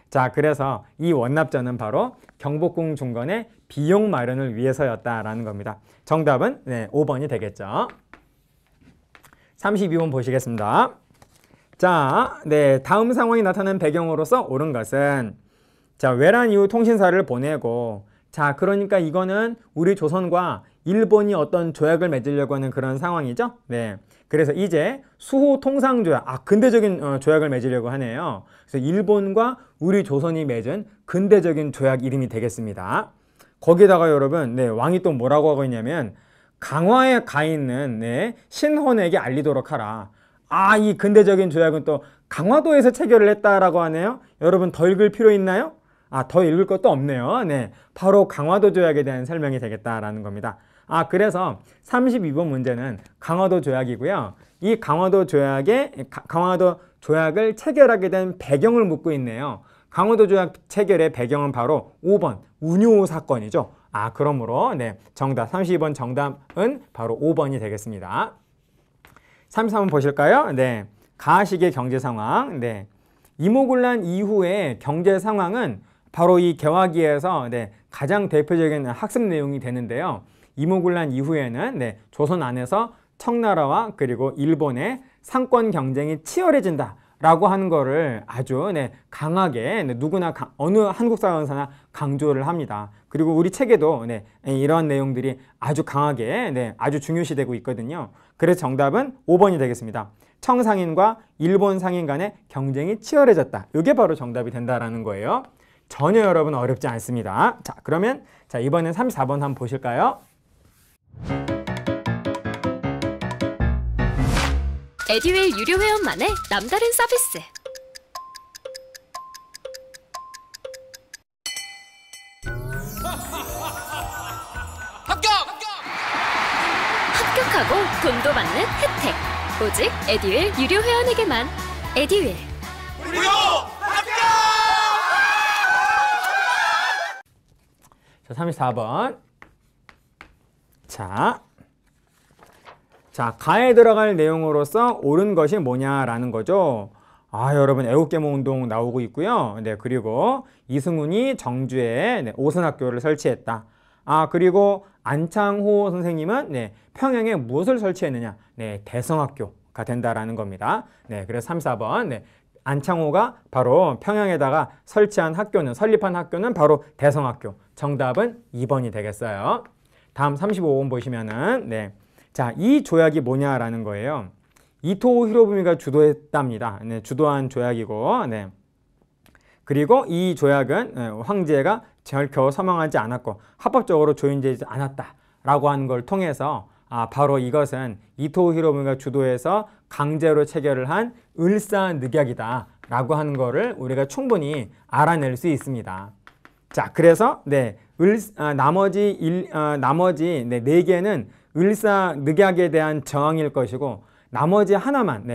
자, 그래서 이 원납전은 바로 경복궁 중건의 비용 마련을 위해서였다라는 겁니다. 정답은 5번이 되겠죠. 32번 보시겠습니다. 자, 다음 상황이 나타난 배경으로서 옳은 것은 자, 외란 이후 통신사를 보내고 자, 그러니까 이거는 우리 조선과 일본이 어떤 조약을 맺으려고 하는 그런 상황이죠. 그래서 이제 수호 통상조약, 근대적인 조약을 맺으려고 하네요. 그래서 일본과 우리 조선이 맺은 근대적인 조약 이름이 되겠습니다. 거기다가 여러분, 왕이 또 뭐라고 하고 있냐면 강화에 가 있는 신헌에게 알리도록 하라. 이 근대적인 조약은 또 강화도에서 체결을 했다라고 하네요. 여러분 더 읽을 필요 있나요? 더 읽을 것도 없네요. 바로 강화도 조약에 대한 설명이 되겠다라는 겁니다. 그래서 32번 문제는 강화도 조약이고요. 이 강화도 조약을 체결하게 된 배경을 묻고 있네요. 강화도 조약 체결의 배경은 바로 5번 운요 사건이죠. 그러므로 네, 정답 32번 정답은 바로 5번이 되겠습니다. 33번 보실까요? 네. 가시의 경제 상황. 네. 이모군란 이후의 경제 상황은 바로 이 개화기에서 네, 가장 대표적인 학습 내용이 되는데요. 이모군란 이후에는 네, 조선 안에서 청나라와 그리고 일본의 상권 경쟁이 치열해진다 라고 하는 거를 아주 네, 강하게 네, 누구나 어느 한국 사람이나 강조를 합니다. 그리고 우리 책에도 네, 이러한 내용들이 아주 강하게 네, 아주 중요시되고 있거든요. 그래서 정답은 5번이 되겠습니다. 청상인과 일본 상인 간의 경쟁이 치열해졌다. 이게 바로 정답이 된다라는 거예요. 전혀 여러분 어렵지 않습니다. 자, 그러면 이번엔 34번 한번 보실까요? 에듀윌 유료 회원만의 남다른 서비스. 합격하고 돈도 받는 혜택. 오직 에듀윌 유료 회원에게만. 에듀윌. 무료 합격! 자, 34번. 자, 가에 들어갈 내용으로서 옳은 것이 뭐냐라는 거죠. 여러분 애국계몽 운동 나오고 있고요. 네, 그리고 이승훈이 정주에 네, 오선학교를 설치했다. 그리고 안창호 선생님은 네, 평양에 무엇을 설치했느냐? 네, 대성학교가 된다라는 겁니다. 네, 그래서 3, 4번. 네, 안창호가 바로 평양에다가 설립한 학교는 바로 대성학교. 정답은 2번이 되겠어요. 다음 35번 보시면은 네. 자, 이 조약이 뭐냐라는 거예요. 이토 히로부미가 주도했답니다. 네, 주도한 조약이고, 네. 그리고 이 조약은 황제가 결코 서명하지 않았고 합법적으로 조인되지 않았다라고 하는 걸 통해서 바로 이것은 이토 히로부미가 주도해서 강제로 체결을 한 을사늑약이다라고 하는 거를 우리가 충분히 알아낼 수 있습니다. 자, 그래서 네, 나머지 4개는 을사늑약에 대한 저항일 것이고 나머지 하나만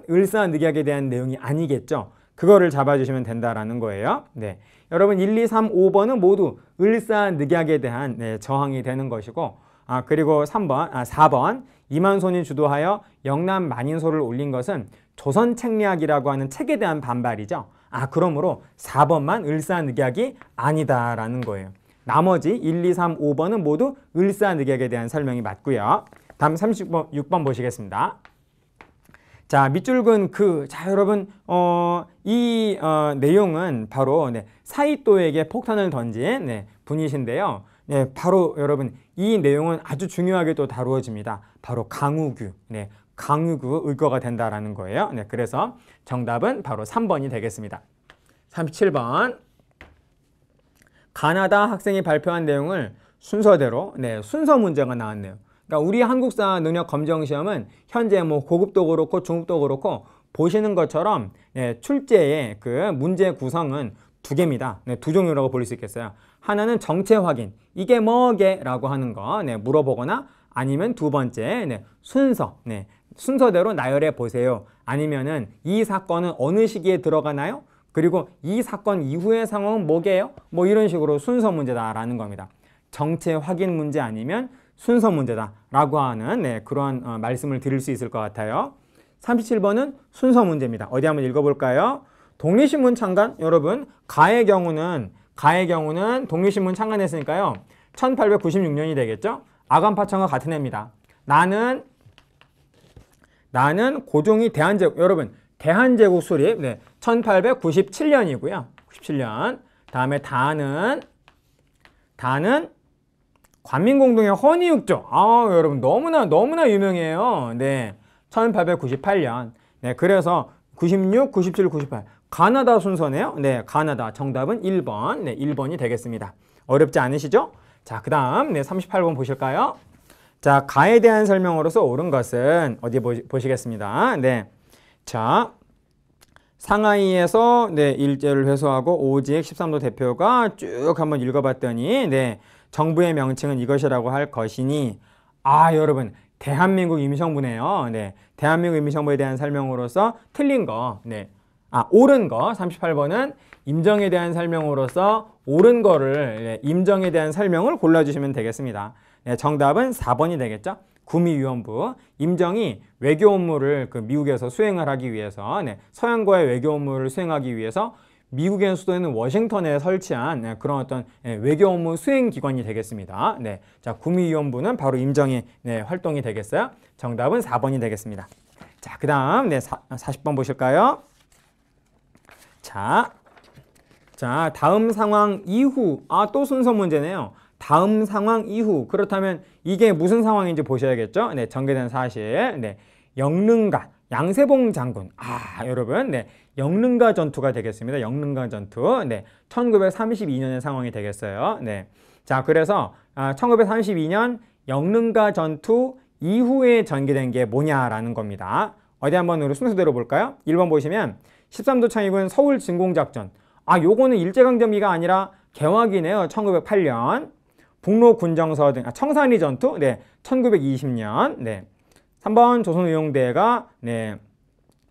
을사늑약에 대한 내용이 아니겠죠. 그거를 잡아주시면 된다라는 거예요. 네, 여러분 1, 2, 3, 5번은 모두 을사늑약에 대한 저항이 되는 것이고 그리고 4번 이만손이 주도하여 영남 만인소를 올린 것은 조선책리학이라고 하는 책에 대한 반발이죠. 그러므로 4번만 을사늑약이 아니다라는 거예요. 나머지 1, 2, 3, 5번은 모두 을사늑약에 대한 설명이 맞고요. 다음 36번 보시겠습니다. 자, 밑줄근 자, 여러분, 이 내용은 바로 사이토에게 폭탄을 던진 분이신데요. 네, 바로 여러분, 이 내용은 아주 중요하게 또 다루어집니다. 바로 강우규, 강우규 의거가 된다라는 거예요. 네, 그래서 정답은 바로 3번이 되겠습니다. 37번. 가나다 학생이 발표한 내용을 순서대로, 순서 문제가 나왔네요. 그러니까 우리 한국사 능력 검정 시험은 현재 고급도 그렇고 중급도 그렇고 보시는 것처럼 출제의 그 문제 구성은 2개입니다. 2종류라고 볼 수 있겠어요. 하나는 정체 확인, 이게 뭐게? 라고 하는 거 물어보거나 아니면 2번째 순서대로 나열해 보세요. 아니면은 이 사건은 어느 시기에 들어가나요? 그리고 이 사건 이후의 상황은 뭐게요? 이런 식으로 순서 문제다라는 겁니다. 정체 확인 문제 아니면 순서 문제다라고 하는 그러한 말씀을 드릴 수 있을 것 같아요. 37번은 순서 문제입니다. 어디 한번 읽어볼까요? 독립신문 창간, 여러분 가의 경우는 독립신문 창간했으니까요. 1896년이 되겠죠? 아간파천과 같은 해입니다. 나는 고종이 대한제국, 여러분 대한제국 수립 1897년이고요. 97년. 다음에 다는 관민공동의 헌의육조. 여러분 너무나 유명해요. 1898년. 그래서 96, 97, 98. 가나다 순서네요. 가나다. 정답은 1번. 1번이 되겠습니다. 어렵지 않으시죠? 자, 그 다음 38번 보실까요? 자, 가에 대한 설명으로서 옳은 것은 어디 보시겠습니다. 자, 상하이에서 일제를 회수하고 오직 13도 대표가 쭉 한번 읽어봤더니 정부의 명칭은 이것이라고 할 것이니 여러분 대한민국 임시정부네요. 대한민국 임시정부에 대한 설명으로서 틀린 거 옳은 거. 38번은 임정에 대한 설명으로서 옳은 거를 임정에 대한 설명을 골라주시면 되겠습니다. 네, 정답은 4번이 되겠죠. 구미위원부. 임정이 외교 업무를 미국에서 수행을 하기 위해서 서양과의 외교 업무를 수행하기 위해서 미국의 수도에는 워싱턴에 설치한 그런 어떤 외교 업무 수행 기관이 되겠습니다. 네, 자, 구미위원부는 바로 임정의 활동이 되겠어요. 정답은 4번이 되겠습니다. 자, 그 다음 40번 보실까요? 자, 다음 상황 이후. 또 순서 문제네요. 다음 상황 이후. 그렇다면 이게 무슨 상황인지 보셔야겠죠. 네, 전개된 사실. 네, 영릉가 양세봉 장군. 여러분, 영릉가 전투가 되겠습니다. 영릉가 전투. 네, 1932년의 상황이 되겠어요. 네, 자, 그래서 1932년 영릉가 전투 이후에 전개된 게 뭐냐라는 겁니다. 어디 한번 우리 순서대로 볼까요? 1번 보시면 13도 창의군 서울 진공작전. 요거는 일제강점기가 아니라 개화기네요. 1908년. 북로 군정서 등 청산리 전투. 네, 1920년. 네. 3번 조선의용대가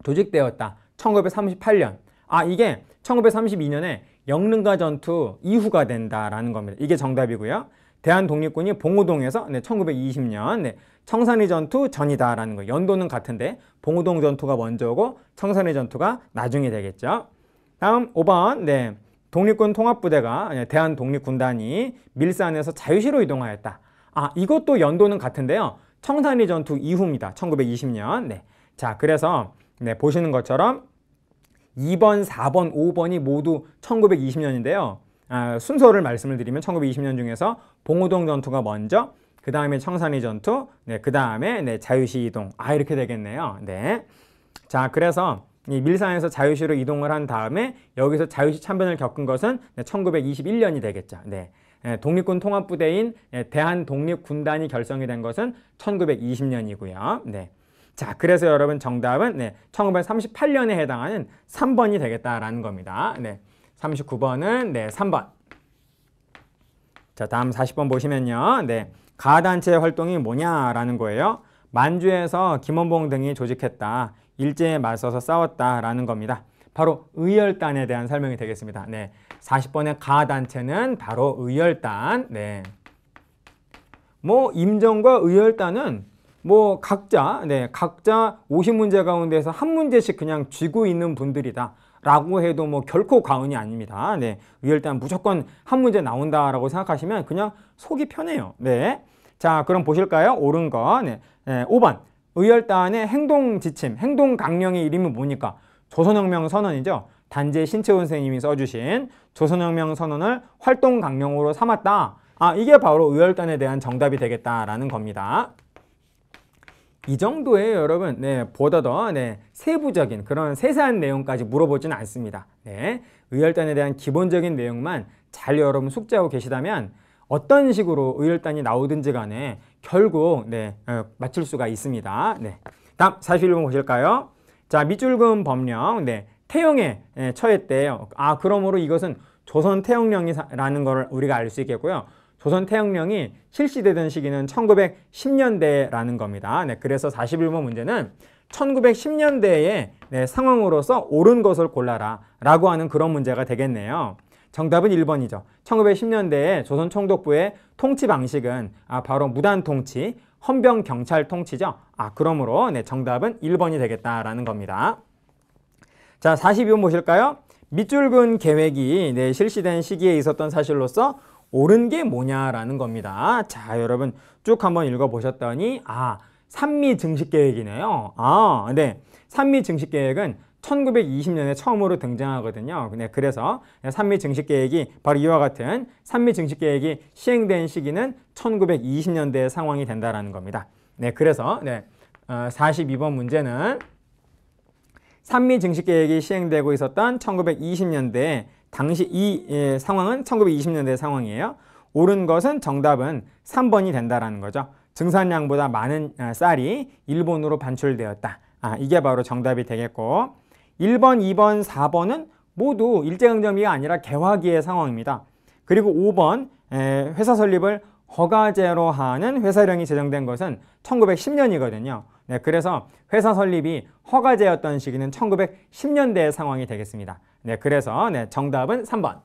조직되었다. 1938년. 이게 1932년에 영릉가 전투 이후가 된다라는 겁니다. 이게 정답이고요. 대한독립군이 봉오동에서 1920년 청산리 전투 전이다라는 거. 연도는 같은데 봉오동 전투가 먼저고 청산리 전투가 나중에 되겠죠. 다음 5번. 독립군 통합부대가 대한독립군단이 밀산에서 자유시로 이동하였다. 이것도 연도는 같은데요. 청산리 전투 이후입니다. 1920년. 네. 자, 그래서 보시는 것처럼 2번, 4번, 5번이 모두 1920년인데요. 순서를 말씀을 드리면 1920년 중에서 봉오동 전투가 먼저, 그 다음에 청산리 전투, 그 다음에 자유시 이동. 이렇게 되겠네요. 네. 자, 그래서 이 밀산에서 자유시로 이동을 한 다음에 여기서 자유시 참변을 겪은 것은 1921년이 되겠죠. 네. 독립군 통합부대인 대한독립군단이 결성이 된 것은 1920년이고요. 네. 자, 그래서 여러분 정답은 1938년에 해당하는 3번이 되겠다라는 겁니다. 네. 39번은 3번. 자, 다음 40번 보시면요. 가단체 활동이 뭐냐라는 거예요. 만주에서 김원봉 등이 조직했다. 일제에 맞서서 싸웠다라는 겁니다. 바로 의열단에 대한 설명이 되겠습니다. 40번의 가단체는 바로 의열단. 임정과 의열단은 각자 50문제 가운데서 한 문제씩 그냥 쥐고 있는 분들이다 라고 해도 결코 과언이 아닙니다. 의열단 무조건 한 문제 나온다라고 생각하시면 그냥 속이 편해요. 자, 그럼 보실까요? 옳은 거. 5번. 의열단의 행동 지침, 행동 강령의 이름이 뭡니까? 조선혁명 선언이죠. 단재 신채원 선생님이 써주신 조선혁명 선언을 활동 강령으로 삼았다. 이게 바로 의열단에 대한 정답이 되겠다라는 겁니다. 이 정도에 여러분, 보다 더 세부적인 그런 세세한 내용까지 물어보지는 않습니다. 의열단에 대한 기본적인 내용만 잘 여러분 숙지하고 계시다면 어떤 식으로 의열단이 나오든지 간에 결국 맞출 수가 있습니다. 다음 41번 보실까요? 자, 밑줄금 법령. 태형에 처했대요. 그러므로 이것은 조선 태형령이라는 걸 우리가 알 수 있겠고요. 조선 태형령이 실시되던 시기는 1910년대라는 겁니다. 그래서 41번 문제는 1910년대의 상황으로서 옳은 것을 골라라 라고 하는 그런 문제가 되겠네요. 정답은 1번이죠. 1910년대에 조선 총독부의 통치 방식은 바로 무단 통치, 헌병 경찰 통치죠. 그러므로 정답은 1번이 되겠다라는 겁니다. 자, 42번 보실까요? 밑줄근 계획이 실시된 시기에 있었던 사실로서 옳은 게 뭐냐라는 겁니다. 자, 여러분 쭉 한번 읽어보셨더니 산미 증식 계획이네요. 산미 증식 계획은 1920년에 처음으로 등장하거든요. 그래서 산미 증식 계획이 바로 이와 같은 산미 증식 계획이 시행된 시기는 1920년대의 상황이 된다라는 겁니다. 그래서 42번 문제는 산미 증식 계획이 시행되고 있었던 1920년대 당시 이 상황은 1920년대 상황이에요. 옳은 것은 정답은 3번이 된다라는 거죠. 증산량보다 많은 쌀이 일본으로 반출되었다. 이게 바로 정답이 되겠고 1번, 2번, 4번은 모두 일제강점기가 아니라 개화기의 상황입니다. 그리고 5번 회사 설립을 허가제로 하는 회사령이 제정된 것은 1910년이거든요. 네, 그래서 회사 설립이 허가제였던 시기는 1910년대의 상황이 되겠습니다. 네, 그래서 네, 정답은 3번.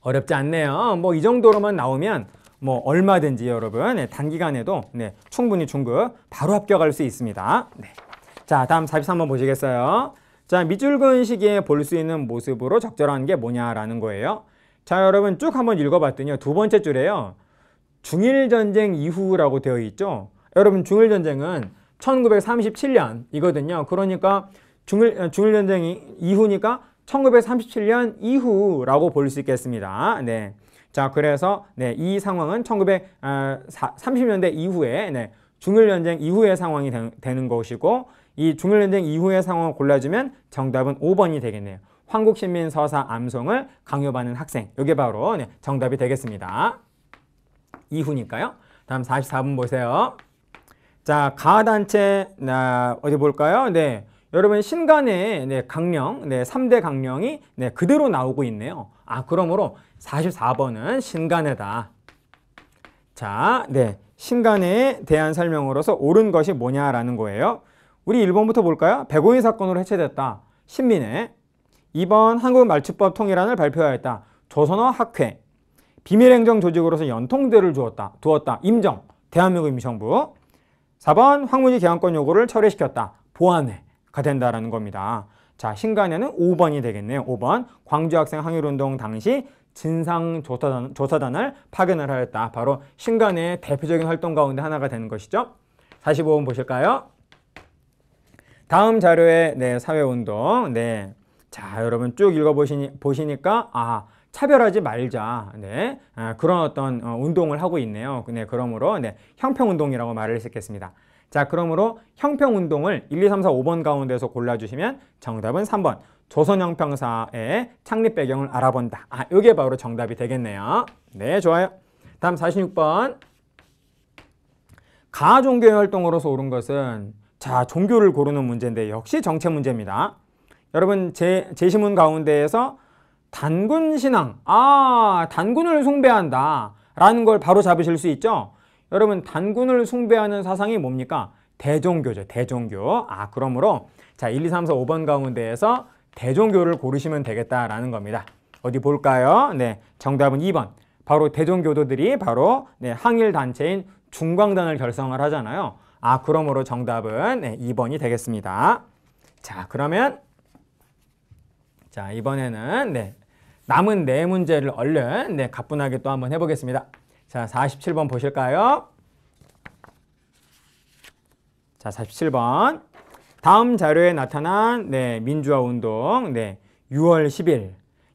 어렵지 않네요. 뭐 이 정도로만 나오면 뭐 얼마든지 여러분 네, 단기간에도 네, 충분히 중급 바로 합격할 수 있습니다. 네. 자, 다음 43번 보시겠어요? 자, 밑줄그은 시기에 볼 수 있는 모습으로 적절한 게 뭐냐라는 거예요. 자, 여러분 쭉 한번 읽어봤더니요. 두 번째 줄에요. 중일전쟁 이후라고 되어 있죠. 여러분 중일전쟁은 1937년이거든요. 그러니까 중일전쟁 이후니까 1937년 이후라고 볼 수 있겠습니다. 네. 자, 그래서 네, 이 상황은 1930년대 이후에 네, 중일전쟁 이후의 상황이 되는 것이고 이 중일전쟁 이후의 상황을 골라주면 정답은 5번이 되겠네요. 황국신민 서사 암송을 강요받는 학생. 이게 바로 네, 정답이 되겠습니다. 이후니까요. 다음 44번 보세요. 자, 가단체 어디 볼까요? 네. 여러분 신간의 네, 강령, 네, 3대 강령이 네, 그대로 나오고 있네요. 아, 그러므로 44번은 신간에다. 자, 네. 신간에 대한 설명으로서 옳은 것이 뭐냐라는 거예요. 우리 1번부터 볼까요? 백오인 사건으로 해체됐다. 신민회. 2번 한국말투법 통일안을 발표하였다. 조선어 학회. 비밀행정 조직으로서 연통제를 두었다. 임정. 대한민국 임시정부. 4번 황무지 개항권 요구를 철회시켰다. 보완회가 된다라는 겁니다. 자, 신간에는 5번이 되겠네요. 5번 광주학생 항일운동 당시 진상조사단을 파견을 하였다. 바로 신간의 대표적인 활동 가운데 하나가 되는 것이죠. 45번 보실까요? 다음 자료에 네, 사회운동. 네. 자, 여러분 쭉 읽어보시니까 아, 차별하지 말자. 네. 그런 어떤 운동을 하고 있네요. 네, 그러므로 네, 형평운동이라고 말을 했겠습니다. 자, 그러므로 형평운동을 1, 2, 3, 4, 5번 가운데서 골라주시면 정답은 3번. 조선형평사의 창립 배경을 알아본다. 아, 이게 바로 정답이 되겠네요. 네, 좋아요. 다음 46번. 가종교의 활동으로서 옳은 것은 자, 종교를 고르는 문제인데 역시 정체 문제입니다. 여러분 제시문 가운데에서 단군신앙, 단군을 숭배한다 라는 걸 바로 잡으실 수 있죠. 여러분 단군을 숭배하는 사상이 뭡니까? 대종교죠. 대종교. 아, 그러므로 자 1, 2, 3, 4, 5번 가운데에서 대종교를 고르시면 되겠다라는 겁니다. 어디 볼까요? 네, 정답은 2번. 바로 대종교도들이 바로 네, 항일 단체인 중광단을 결성을 하잖아요. 아, 그러므로 정답은 네, 2번이 되겠습니다. 자, 그러면 자, 이번에는 네, 남은 네 문제를 얼른 네, 가뿐하게 또 한번 해보겠습니다. 자, 47번 보실까요? 자, 47번. 다음 자료에 나타난 네, 민주화 운동 네, 6월 10일.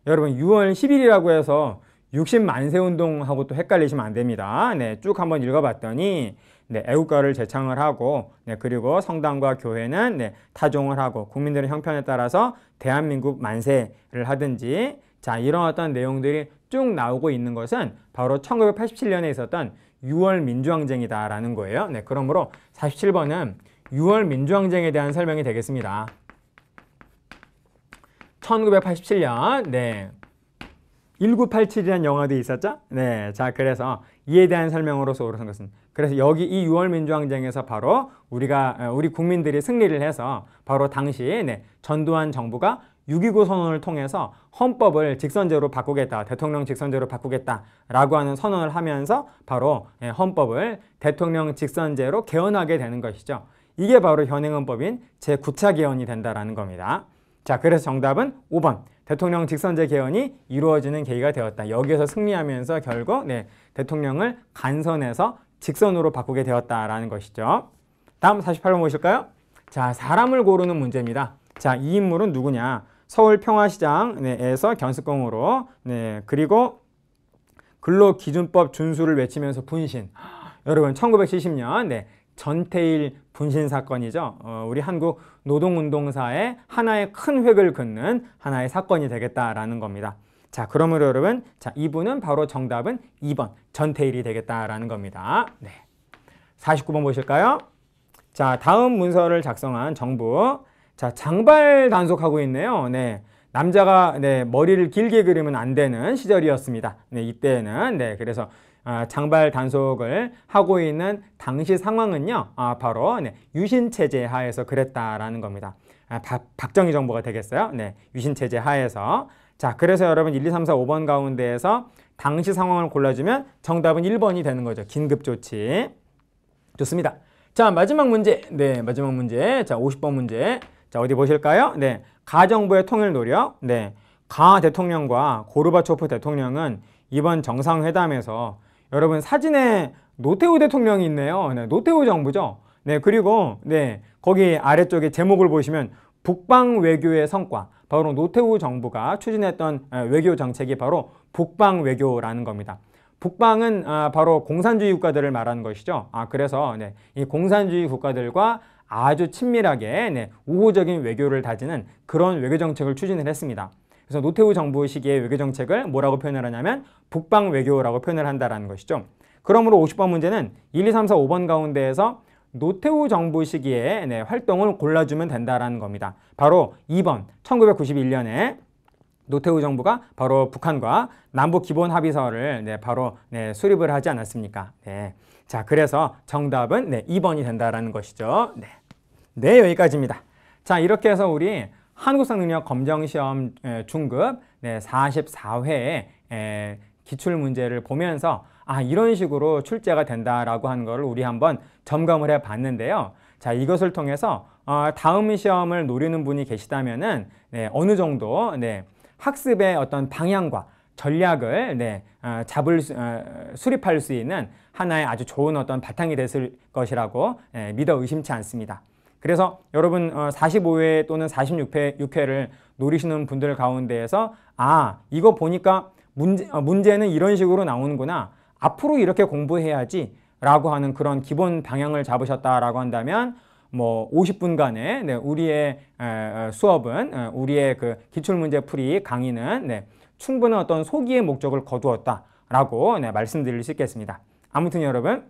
여러분 6월 10일이라고 해서 60만세 운동하고 또 헷갈리시면 안 됩니다. 네, 쭉 한번 읽어봤더니 네, 애국가를 제창을 하고 네, 그리고 성당과 교회는 네, 타종을 하고 국민들의 형편에 따라서 대한민국 만세를 하든지 자, 이런 어떤 내용들이 쭉 나오고 있는 것은 바로 1987년에 있었던 6월 민주항쟁이다라는 거예요. 네, 그러므로 47번은 6월 민주항쟁에 대한 설명이 되겠습니다. 1987년 네, 1987이라는 영화도 있었죠? 네, 자, 그래서 이에 대한 설명으로서 옳은 것은 그래서 여기 이 6월 민주항쟁에서 바로 우리 국민들이 승리를 해서 바로 당시 네, 전두환 정부가 6.29 선언을 통해서 헌법을 직선제로 바꾸겠다, 대통령 직선제로 바꾸겠다라고 하는 선언을 하면서 바로 헌법을 대통령 직선제로 개헌하게 되는 것이죠. 이게 바로 현행헌법인 제9차 개헌이 된다라는 겁니다. 자, 그래서 정답은 5번. 대통령 직선제 개헌이 이루어지는 계기가 되었다. 여기에서 승리하면서 결국 네, 대통령을 간선해서 직선으로 바꾸게 되었다라는 것이죠. 다음 48번 보실까요? 자, 사람을 고르는 문제입니다. 자, 이 인물은 누구냐? 서울 평화시장에서 견습공으로 네, 그리고 근로기준법 준수를 외치면서 분신. 여러분 1970년 네, 전태일 분신 사건이죠. 우리 한국 노동운동사에 하나의 큰 획을 긋는 하나의 사건이 되겠다라는 겁니다. 자, 그러므로 여러분, 자, 이분은 바로 정답은 2번 전태일이 되겠다라는 겁니다. 네. 49번 보실까요? 자, 다음 문서를 작성한 정부. 자, 장발 단속하고 있네요. 네. 남자가 네, 머리를 길게 그리면 안 되는 시절이었습니다. 네, 이때는 네, 그래서 장발 단속을 하고 있는 당시 상황은요, 바로 유신체제 하에서 그랬다라는 겁니다. 박정희 정부가 되겠어요. 네, 유신체제 하에서. 자, 그래서 여러분 1, 2, 3, 4, 5번 가운데에서 당시 상황을 골라주면 정답은 1번이 되는 거죠. 긴급조치. 좋습니다. 자, 마지막 문제. 네, 마지막 문제. 자, 50번 문제. 자, 어디 보실까요? 네, 가정부의 통일 노력. 네, 가 대통령과 고르바초프 대통령은 이번 정상회담에서 여러분 사진에 노태우 대통령이 있네요. 네, 노태우 정부죠. 네, 그리고 네, 거기 아래쪽에 제목을 보시면 북방 외교의 성과. 바로 노태우 정부가 추진했던 외교 정책이 바로 북방 외교라는 겁니다. 북방은 바로 공산주의 국가들을 말하는 것이죠. 그래서 네, 이 공산주의 국가들과 아주 친밀하게 네, 우호적인 외교를 다지는 그런 외교 정책을 추진을 했습니다. 그래서 노태우 정부 시기의 외교 정책을 뭐라고 표현을 하냐면 북방 외교라고 표현을 한다는 것이죠. 그러므로 50번 문제는 1, 2, 3, 4, 5번 가운데에서 노태우 정부 시기에 네, 활동을 골라주면 된다라는 겁니다. 바로 2번 1991년에 노태우 정부가 바로 북한과 남북 기본 합의서를 네, 바로 네, 수립을 하지 않았습니까? 네. 자, 그래서 정답은 네, 2번이 된다라는 것이죠. 네. 네, 여기까지입니다. 자, 이렇게 해서 우리 한국사 능력 검정시험 중급 네, 44회의 기출문제를 보면서 이런 식으로 출제가 된다라고 하는 것을 우리 한번 점검을 해 봤는데요. 자, 이것을 통해서 다음 시험을 노리는 분이 계시다면은 네, 어느 정도 네, 학습의 어떤 방향과 전략을 네, 수립할 수 있는 하나의 아주 좋은 어떤 바탕이 됐을 것이라고 믿어 의심치 않습니다. 그래서 여러분 45회 또는 46회를 노리시는 분들 가운데에서 이거 보니까 문제는 이런 식으로 나오는구나. 앞으로 이렇게 공부해야지 라고 하는 그런 기본 방향을 잡으셨다라고 한다면 뭐 50분간의 네, 우리의 수업은 우리의 그 기출문제 풀이 강의는 네, 충분한 어떤 소기의 목적을 거두었다라고 네, 말씀드릴 수 있겠습니다. 아무튼 여러분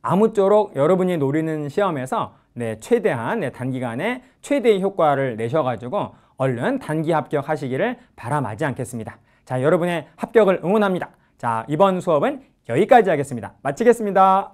아무쪼록 여러분이 노리는 시험에서 네, 최대한 네, 단기간에 최대의 효과를 내셔가지고 얼른 단기 합격하시기를 바라마지 않겠습니다. 자, 여러분의 합격을 응원합니다. 자, 이번 수업은 여기까지 하겠습니다. 마치겠습니다.